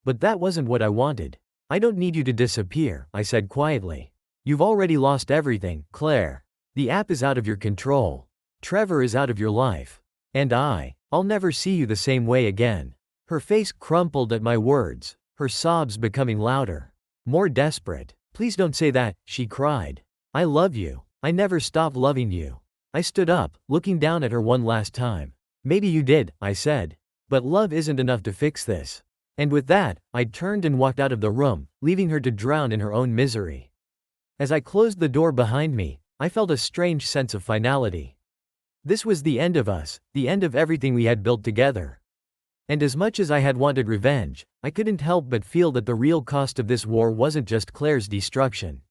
But that wasn't what I wanted. I don't need you to disappear, I said quietly. You've already lost everything, Claire. The app is out of your control. Trevor is out of your life. And I'll never see you the same way again. Her face crumpled at my words, her sobs becoming louder, more desperate. Please don't say that, she cried. I love you. I never stopped loving you. I stood up, looking down at her one last time. Maybe you did, I said. But love isn't enough to fix this. And with that, I turned and walked out of the room, leaving her to drown in her own misery. As I closed the door behind me, I felt a strange sense of finality. This was the end of us, the end of everything we had built together. And as much as I had wanted revenge, I couldn't help but feel that the real cost of this war wasn't just Claire's destruction.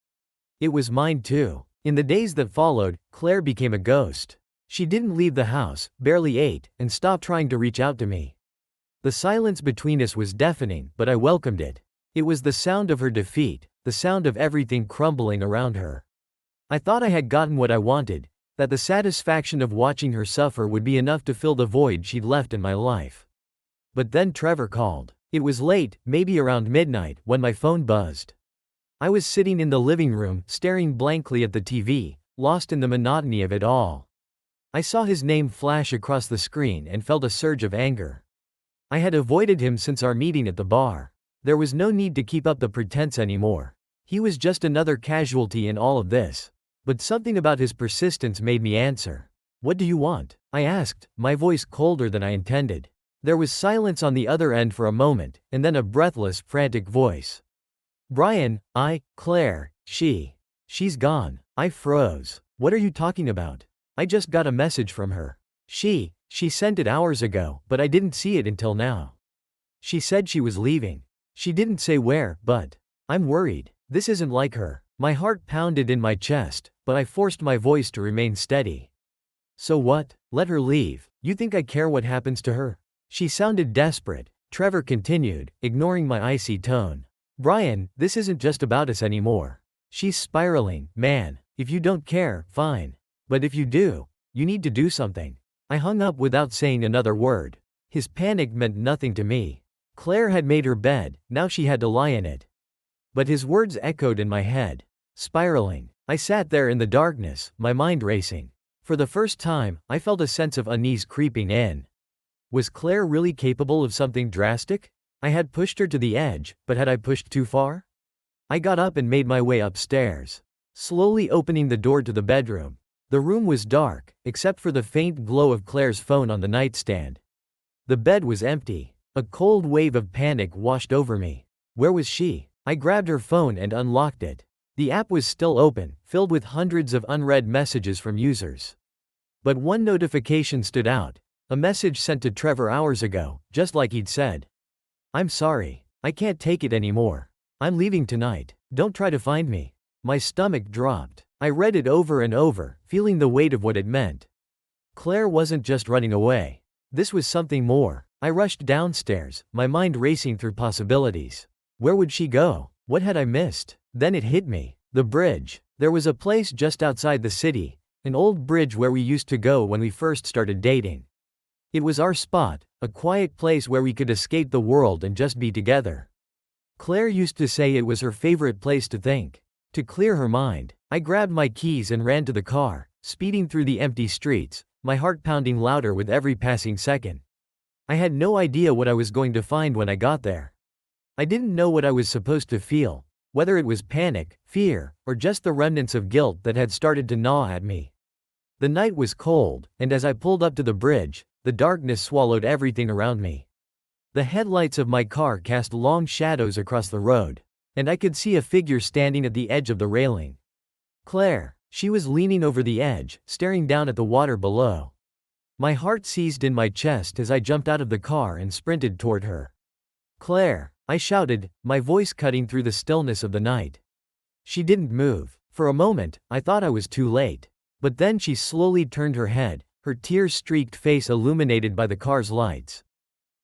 It was mine too. In the days that followed, Claire became a ghost. She didn't leave the house, barely ate, and stopped trying to reach out to me. The silence between us was deafening, but I welcomed it. It was the sound of her defeat, the sound of everything crumbling around her. I thought I had gotten what I wanted, that the satisfaction of watching her suffer would be enough to fill the void she'd left in my life. But then Trevor called. It was late, maybe around midnight, when my phone buzzed. I was sitting in the living room, staring blankly at the TV, lost in the monotony of it all. I saw his name flash across the screen and felt a surge of anger. I had avoided him since our meeting at the bar. There was no need to keep up the pretense anymore. He was just another casualty in all of this. But something about his persistence made me answer. What do you want? I asked, my voice colder than I intended. There was silence on the other end for a moment, and then a breathless, frantic voice. Brian, Claire, she's gone. I froze. What are you talking about? I just got a message from her. She sent it hours ago, but I didn't see it until now. She said she was leaving. She didn't say where, but I'm worried. This isn't like her. My heart pounded in my chest, but I forced my voice to remain steady. So what? Let her leave. You think I care what happens to her? She sounded desperate. Trevor continued, ignoring my icy tone. Brian, this isn't just about us anymore. She's spiraling, man. If you don't care, fine. But if you do, you need to do something. I hung up without saying another word. His panic meant nothing to me. Claire had made her bed, now she had to lie in it. But his words echoed in my head. Spiraling. I sat there in the darkness, my mind racing. For the first time, I felt a sense of unease creeping in. Was Claire really capable of something drastic? I had pushed her to the edge, but had I pushed too far? I got up and made my way upstairs, slowly opening the door to the bedroom. The room was dark, except for the faint glow of Claire's phone on the nightstand. The bed was empty. A cold wave of panic washed over me. Where was she? I grabbed her phone and unlocked it. The app was still open, filled with hundreds of unread messages from users. But one notification stood out, a message sent to Trevor hours ago, just like he'd said. I'm sorry. I can't take it anymore. I'm leaving tonight. Don't try to find me. My stomach dropped. I read it over and over, feeling the weight of what it meant. Claire wasn't just running away. This was something more. I rushed downstairs, my mind racing through possibilities. Where would she go? What had I missed? Then it hit me. The bridge. There was a place just outside the city, an old bridge where we used to go when we first started dating. It was our spot, a quiet place where we could escape the world and just be together. Claire used to say it was her favorite place to think. To clear her mind, I grabbed my keys and ran to the car, speeding through the empty streets, my heart pounding louder with every passing second. I had no idea what I was going to find when I got there. I didn't know what I was supposed to feel, whether it was panic, fear, or just the remnants of guilt that had started to gnaw at me. The night was cold, and as I pulled up to the bridge, the darkness swallowed everything around me. The headlights of my car cast long shadows across the road, and I could see a figure standing at the edge of the railing. Claire. She was leaning over the edge, staring down at the water below. My heart seized in my chest as I jumped out of the car and sprinted toward her. Claire. I shouted, my voice cutting through the stillness of the night. She didn't move. For a moment, I thought I was too late. But then she slowly turned her head, her tear-streaked face illuminated by the car's lights.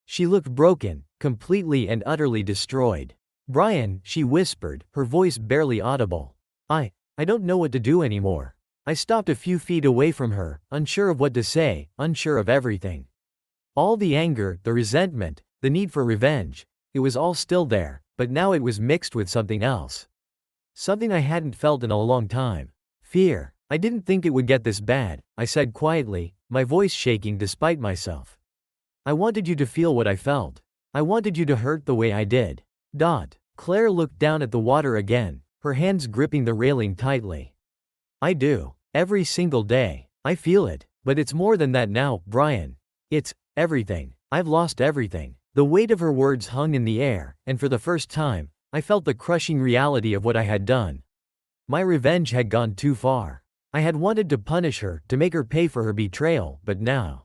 She looked broken, completely and utterly destroyed. "Brian," she whispered, her voice barely audible. I don't know what to do anymore." I stopped a few feet away from her, unsure of what to say, unsure of everything. All the anger, the resentment, the need for revenge, it was all still there, but now it was mixed with something else. Something I hadn't felt in a long time. Fear. "I didn't think it would get this bad," I said quietly, my voice shaking despite myself. "I wanted you to feel what I felt. I wanted you to hurt the way I did." Claire looked down at the water again, her hands gripping the railing tightly. "I do. Every single day. I feel it. But it's more than that now, Brian. It's everything. I've lost everything." The weight of her words hung in the air, and for the first time, I felt the crushing reality of what I had done. My revenge had gone too far. I had wanted to punish her, to make her pay for her betrayal, but now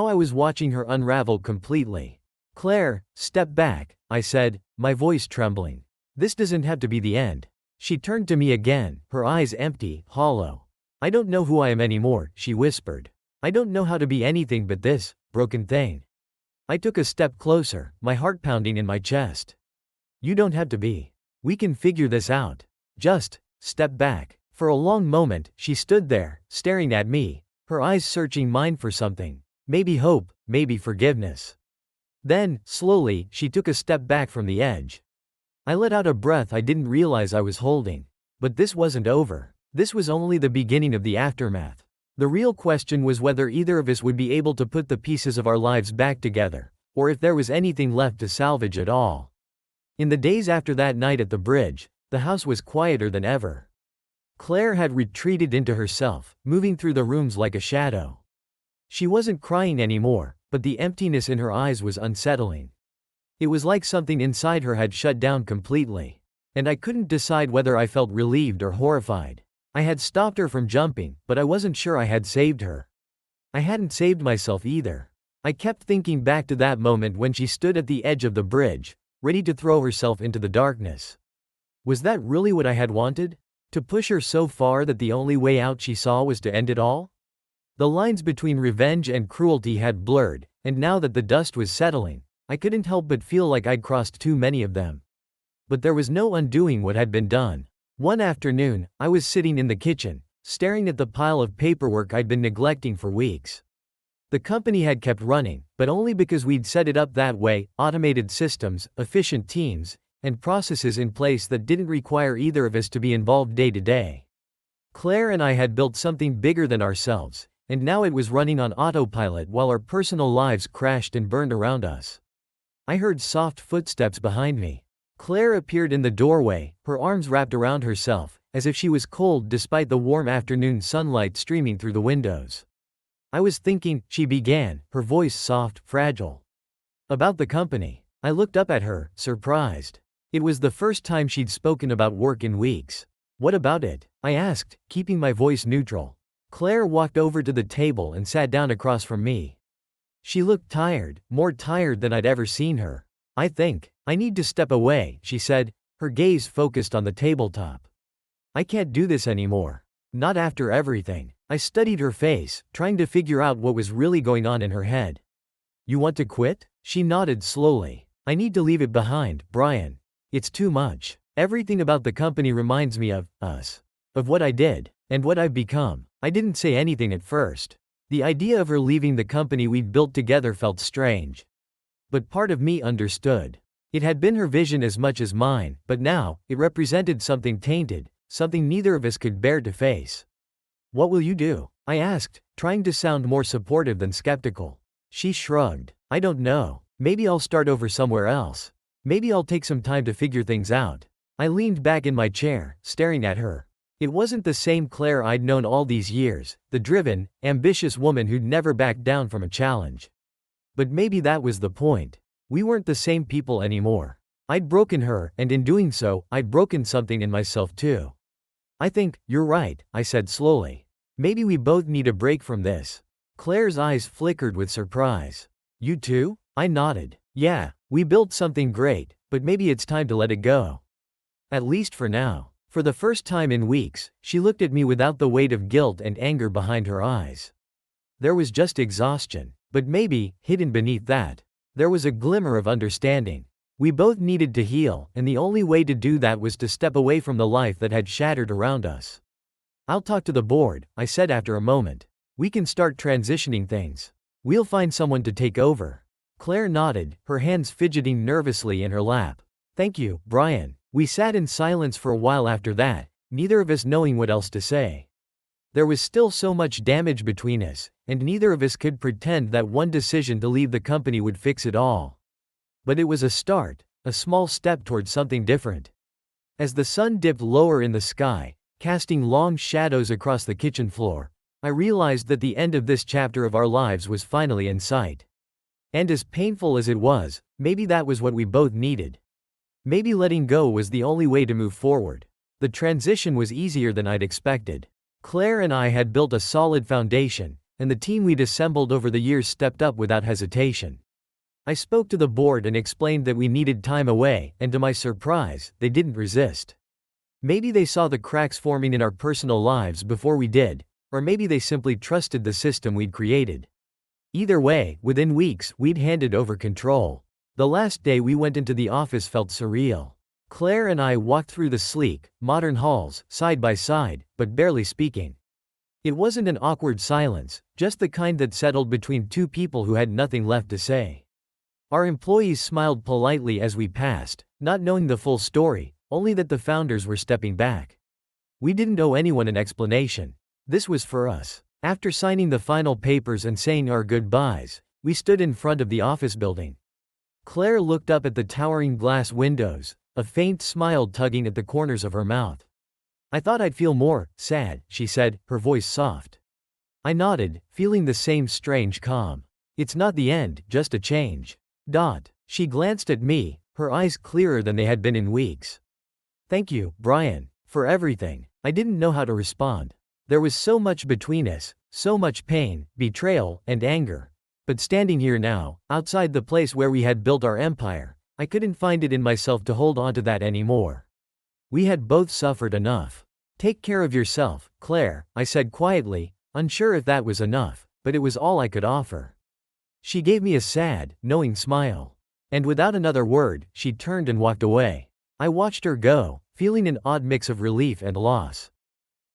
I was watching her unravel completely. "Claire, step back," I said, my voice trembling. "This doesn't have to be the end." She turned to me again, her eyes empty, hollow. "I don't know who I am anymore," she whispered. "I don't know how to be anything but this broken thing." I took a step closer, my heart pounding in my chest. "You don't have to be. We can figure this out. Just step back." For a long moment, she stood there, staring at me, her eyes searching mine for something. Maybe hope, maybe forgiveness. Then, slowly, she took a step back from the edge. I let out a breath I didn't realize I was holding. But this wasn't over. This was only the beginning of the aftermath. The real question was whether either of us would be able to put the pieces of our lives back together, or if there was anything left to salvage at all. In the days after that night at the bridge, the house was quieter than ever. Claire had retreated into herself, moving through the rooms like a shadow. She wasn't crying anymore, but the emptiness in her eyes was unsettling. It was like something inside her had shut down completely. And I couldn't decide whether I felt relieved or horrified. I had stopped her from jumping, but I wasn't sure I had saved her. I hadn't saved myself either. I kept thinking back to that moment when she stood at the edge of the bridge, ready to throw herself into the darkness. Was that really what I had wanted? To push her so far that the only way out she saw was to end it all? The lines between revenge and cruelty had blurred, and now that the dust was settling, I couldn't help but feel like I'd crossed too many of them. But there was no undoing what had been done. One afternoon, I was sitting in the kitchen, staring at the pile of paperwork I'd been neglecting for weeks. The company had kept running, but only because we'd set it up that way: automated systems, efficient teams, and processes in place that didn't require either of us to be involved day to day. Claire and I had built something bigger than ourselves, and now it was running on autopilot while our personal lives crashed and burned around us. I heard soft footsteps behind me. Claire appeared in the doorway, her arms wrapped around herself, as if she was cold despite the warm afternoon sunlight streaming through the windows. "I was thinking," she began, her voice soft, fragile. "About the company." I looked up at her, surprised. It was the first time she'd spoken about work in weeks. "What about it?" I asked, keeping my voice neutral. Claire walked over to the table and sat down across from me. She looked tired, more tired than I'd ever seen her. "I think I need to step away," she said, her gaze focused on the tabletop. "I can't do this anymore. Not after everything." I studied her face, trying to figure out what was really going on in her head. "You want to quit?" She nodded slowly. "I need to leave it behind, Brian. It's too much. Everything about the company reminds me of us. Of what I did, and what I've become." I didn't say anything at first. The idea of her leaving the company we'd built together felt strange. But part of me understood. It had been her vision as much as mine, but now, it represented something tainted, something neither of us could bear to face. "What will you do?" I asked, trying to sound more supportive than skeptical. She shrugged. "I don't know. Maybe I'll start over somewhere else. Maybe I'll take some time to figure things out." I leaned back in my chair, staring at her. It wasn't the same Claire I'd known all these years, the driven, ambitious woman who'd never backed down from a challenge. But maybe that was the point. We weren't the same people anymore. I'd broken her, and in doing so, I'd broken something in myself too. "I think you're right," I said slowly. "Maybe we both need a break from this." Claire's eyes flickered with surprise. "You too?" I nodded. "Yeah, we built something great, but maybe it's time to let it go. At least for now. For the first time in weeks, she looked at me without the weight of guilt and anger behind her eyes. There was just exhaustion, but maybe, hidden beneath that, there was a glimmer of understanding. We both needed to heal, and the only way to do that was to step away from the life that had shattered around us. I'll talk to the board, I said after a moment. We can start transitioning things. We'll find someone to take over. Claire nodded, her hands fidgeting nervously in her lap. Thank you, Brian. We sat in silence for a while after that, neither of us knowing what else to say. There was still so much damage between us, and neither of us could pretend that one decision to leave the company would fix it all. But it was a start, a small step towards something different. As the sun dipped lower in the sky, casting long shadows across the kitchen floor, I realized that the end of this chapter of our lives was finally in sight. And as painful as it was, maybe that was what we both needed. Maybe letting go was the only way to move forward. The transition was easier than I'd expected. Claire and I had built a solid foundation, and the team we'd assembled over the years stepped up without hesitation. I spoke to the board and explained that we needed time away, and to my surprise, they didn't resist. Maybe they saw the cracks forming in our personal lives before we did, or maybe they simply trusted the system we'd created. Either way, within weeks, we'd handed over control. The last day we went into the office felt surreal. Claire and I walked through the sleek, modern halls, side by side, but barely speaking. It wasn't an awkward silence, just the kind that settled between two people who had nothing left to say. Our employees smiled politely as we passed, not knowing the full story, only that the founders were stepping back. We didn't owe anyone an explanation. This was for us. After signing the final papers and saying our goodbyes, we stood in front of the office building. Claire looked up at the towering glass windows, a faint smile tugging at the corners of her mouth. I thought I'd feel more sad, she said, her voice soft. I nodded, feeling the same strange calm. It's not the end, just a change. She glanced at me, her eyes clearer than they had been in weeks. Thank you, Brian, for everything. I didn't know how to respond. There was so much between us, so much pain, betrayal, and anger. But standing here now, outside the place where we had built our empire, I couldn't find it in myself to hold on to that anymore. We had both suffered enough. Take care of yourself, Claire, I said quietly, unsure if that was enough, but it was all I could offer. She gave me a sad, knowing smile. And without another word, she turned and walked away. I watched her go, feeling an odd mix of relief and loss.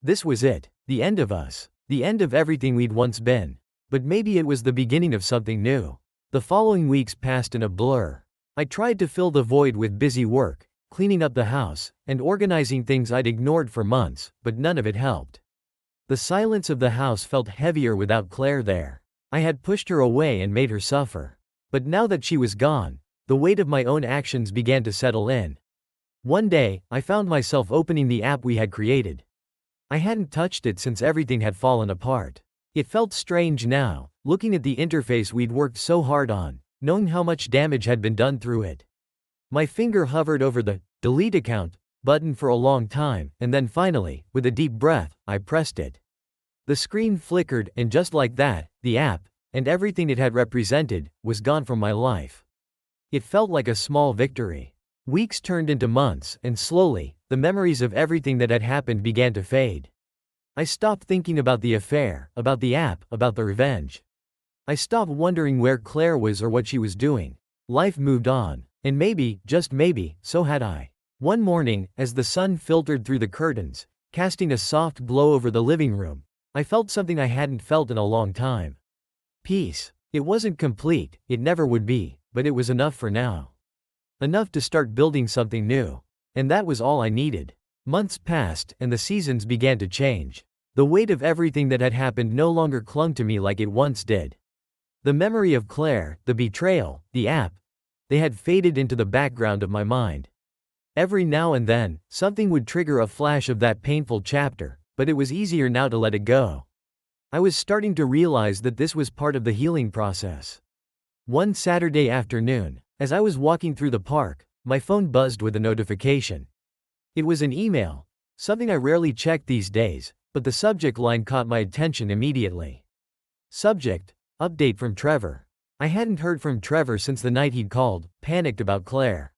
This was it, the end of us, the end of everything we'd once been. But maybe it was the beginning of something new. The following weeks passed in a blur. I tried to fill the void with busy work, cleaning up the house, and organizing things I'd ignored for months, but none of it helped. The silence of the house felt heavier without Claire there. I had pushed her away and made her suffer. But now that she was gone, the weight of my own actions began to settle in. One day, I found myself opening the app we had created. I hadn't touched it since everything had fallen apart. It felt strange now, looking at the interface we'd worked so hard on, knowing how much damage had been done through it. My finger hovered over the delete account button for a long time, and then finally, with a deep breath, I pressed it. The screen flickered, and just like that, the app, and everything it had represented, was gone from my life. It felt like a small victory. Weeks turned into months, and slowly, the memories of everything that had happened began to fade. I stopped thinking about the affair, about the app, about the revenge. I stopped wondering where Claire was or what she was doing. Life moved on, and maybe, just maybe, so had I. One morning, as the sun filtered through the curtains, casting a soft glow over the living room, I felt something I hadn't felt in a long time. Peace. It wasn't complete, it never would be, but it was enough for now. Enough to start building something new. And that was all I needed. Months passed, and the seasons began to change. The weight of everything that had happened no longer clung to me like it once did. The memory of Claire, the betrayal, the app, they had faded into the background of my mind. Every now and then, something would trigger a flash of that painful chapter, but it was easier now to let it go. I was starting to realize that this was part of the healing process. One Saturday afternoon, as I was walking through the park, my phone buzzed with a notification. It was an email, something I rarely checked these days, but the subject line caught my attention immediately. Subject: update from Trevor. I hadn't heard from Trevor since the night he'd called, panicked about Claire.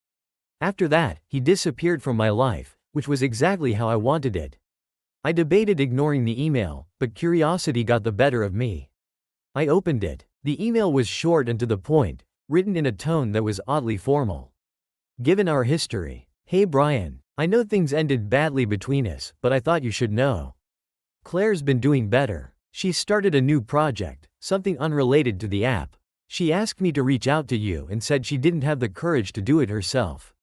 After that, he disappeared from my life, which was exactly how I wanted it. I debated ignoring the email, but curiosity got the better of me. I opened it. The email was short and to the point, written in a tone that was oddly formal. Given our history. Hey Brian, I know things ended badly between us, but I thought you should know. Claire's been doing better. She started a new project, something unrelated to the app. She asked me to reach out to you and said she didn't have the courage to do it herself.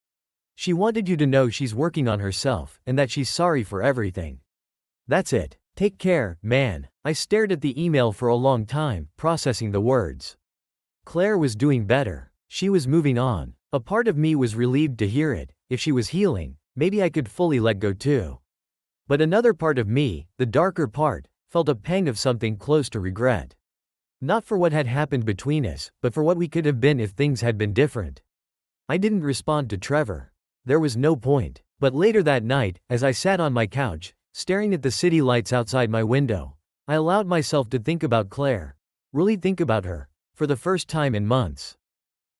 She wanted you to know she's working on herself and that she's sorry for everything. That's it. Take care, man. I stared at the email for a long time, processing the words. Claire was doing better. She was moving on. A part of me was relieved to hear it. If she was healing, maybe I could fully let go too. But another part of me, the darker part, felt a pang of something close to regret. Not for what had happened between us, but for what we could have been if things had been different. I didn't respond to Trevor. There was no point. But later that night, as I sat on my couch, staring at the city lights outside my window, I allowed myself to think about Claire. Really think about her, for the first time in months.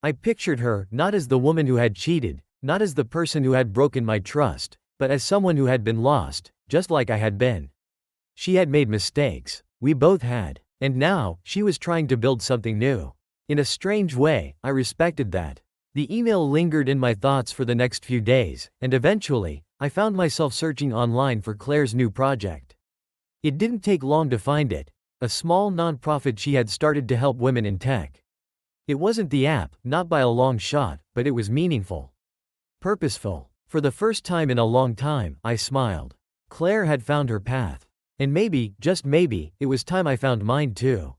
I pictured her, not as the woman who had cheated, not as the person who had broken my trust, but as someone who had been lost, just like I had been. She had made mistakes. We both had. And now, she was trying to build something new. In a strange way, I respected that. The email lingered in my thoughts for the next few days, and eventually, I found myself searching online for Claire's new project. It didn't take long to find it, a small nonprofit she had started to help women in tech. It wasn't the app, not by a long shot, but it was meaningful. Purposeful. For the first time in a long time, I smiled. Claire had found her path. And maybe, just maybe, it was time I found mine too.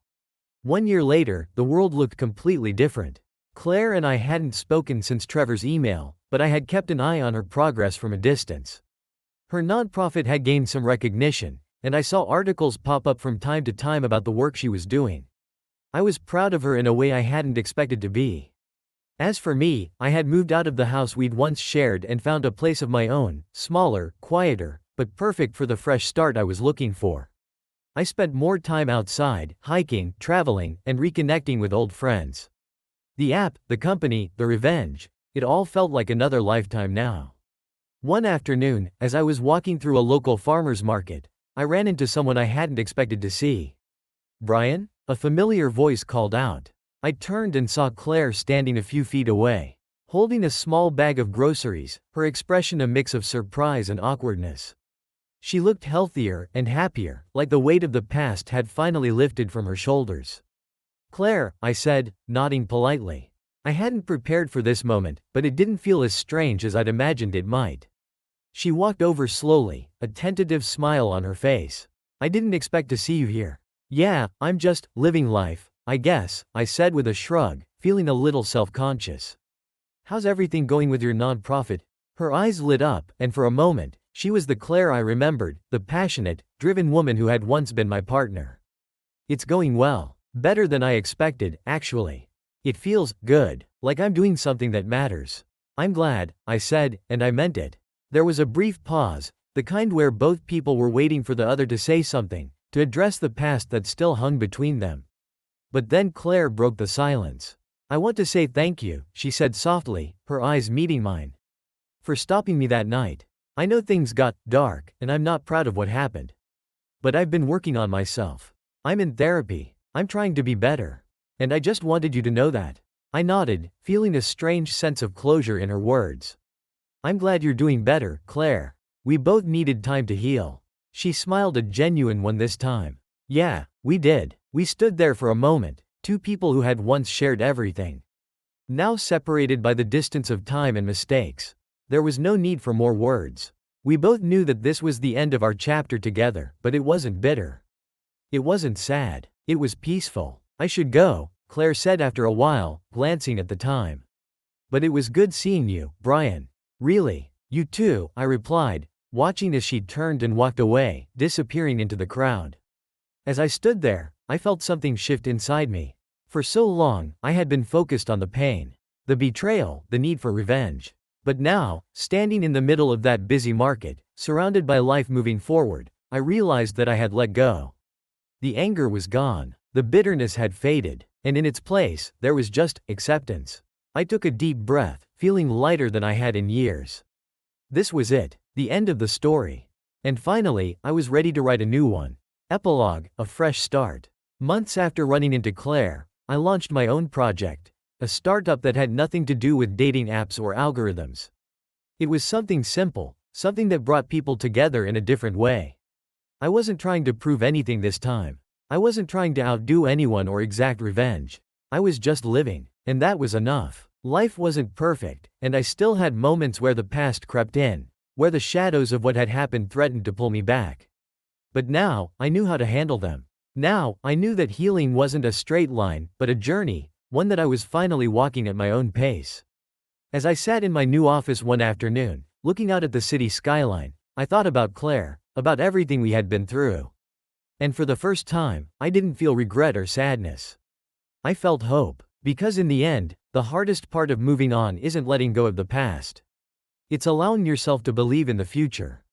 1 year later, the world looked completely different. Claire and I hadn't spoken since Trevor's email, but I had kept an eye on her progress from a distance. Her nonprofit had gained some recognition, and I saw articles pop up from time to time about the work she was doing. I was proud of her in a way I hadn't expected to be. As for me, I had moved out of the house we'd once shared and found a place of my own, smaller, quieter, but perfect for the fresh start I was looking for. I spent more time outside, hiking, traveling, and reconnecting with old friends. The app, the company, the revenge, it all felt like another lifetime now. One afternoon, as I was walking through a local farmer's market, I ran into someone I hadn't expected to see. Brian? A familiar voice called out. I turned and saw Claire standing a few feet away, holding a small bag of groceries, her expression a mix of surprise and awkwardness. She looked healthier and happier, like the weight of the past had finally lifted from her shoulders. Claire, I said, nodding politely. I hadn't prepared for this moment, but it didn't feel as strange as I'd imagined it might. She walked over slowly, a tentative smile on her face. I didn't expect to see you here. Yeah, I'm just living life, I guess, I said with a shrug, feeling a little self-conscious. How's everything going with your nonprofit? Her eyes lit up, and for a moment, she was the Claire I remembered, the passionate, driven woman who had once been my partner. It's going well. Better than I expected, actually. It feels good, like I'm doing something that matters. I'm glad, I said, and I meant it. There was a brief pause, the kind where both people were waiting for the other to say something, to address the past that still hung between them. But then Claire broke the silence. I want to say thank you, she said softly, her eyes meeting mine. For stopping me that night. I know things got dark, and I'm not proud of what happened. But I've been working on myself. I'm in therapy. I'm trying to be better. And I just wanted you to know that. I nodded, feeling a strange sense of closure in her words. I'm glad you're doing better, Claire. We both needed time to heal. She smiled, a genuine one this time. Yeah, we did. We stood there for a moment, two people who had once shared everything. Now separated by the distance of time and mistakes. There was no need for more words. We both knew that this was the end of our chapter together, but it wasn't bitter. It wasn't sad. It was peaceful. I should go, Claire said after a while, glancing at the time. But it was good seeing you, Brian. Really? You too, I replied, watching as she turned and walked away, disappearing into the crowd. As I stood there, I felt something shift inside me. For so long, I had been focused on the pain, the betrayal, the need for revenge. But now, standing in the middle of that busy market, surrounded by life moving forward, I realized that I had let go. The anger was gone, the bitterness had faded, and in its place, there was just acceptance. I took a deep breath, feeling lighter than I had in years. This was it, the end of the story. And finally, I was ready to write a new one. Epilogue, a fresh start. Months after running into Claire, I launched my own project, a startup that had nothing to do with dating apps or algorithms. It was something simple, something that brought people together in a different way. I wasn't trying to prove anything this time. I wasn't trying to outdo anyone or exact revenge. I was just living, and that was enough. Life wasn't perfect, and I still had moments where the past crept in, where the shadows of what had happened threatened to pull me back. But now, I knew how to handle them. Now, I knew that healing wasn't a straight line, but a journey, one that I was finally walking at my own pace. As I sat in my new office one afternoon, looking out at the city skyline, I thought about Claire, about everything we had been through. And for the first time, I didn't feel regret or sadness. I felt hope, because in the end, the hardest part of moving on isn't letting go of the past. It's allowing yourself to believe in the future.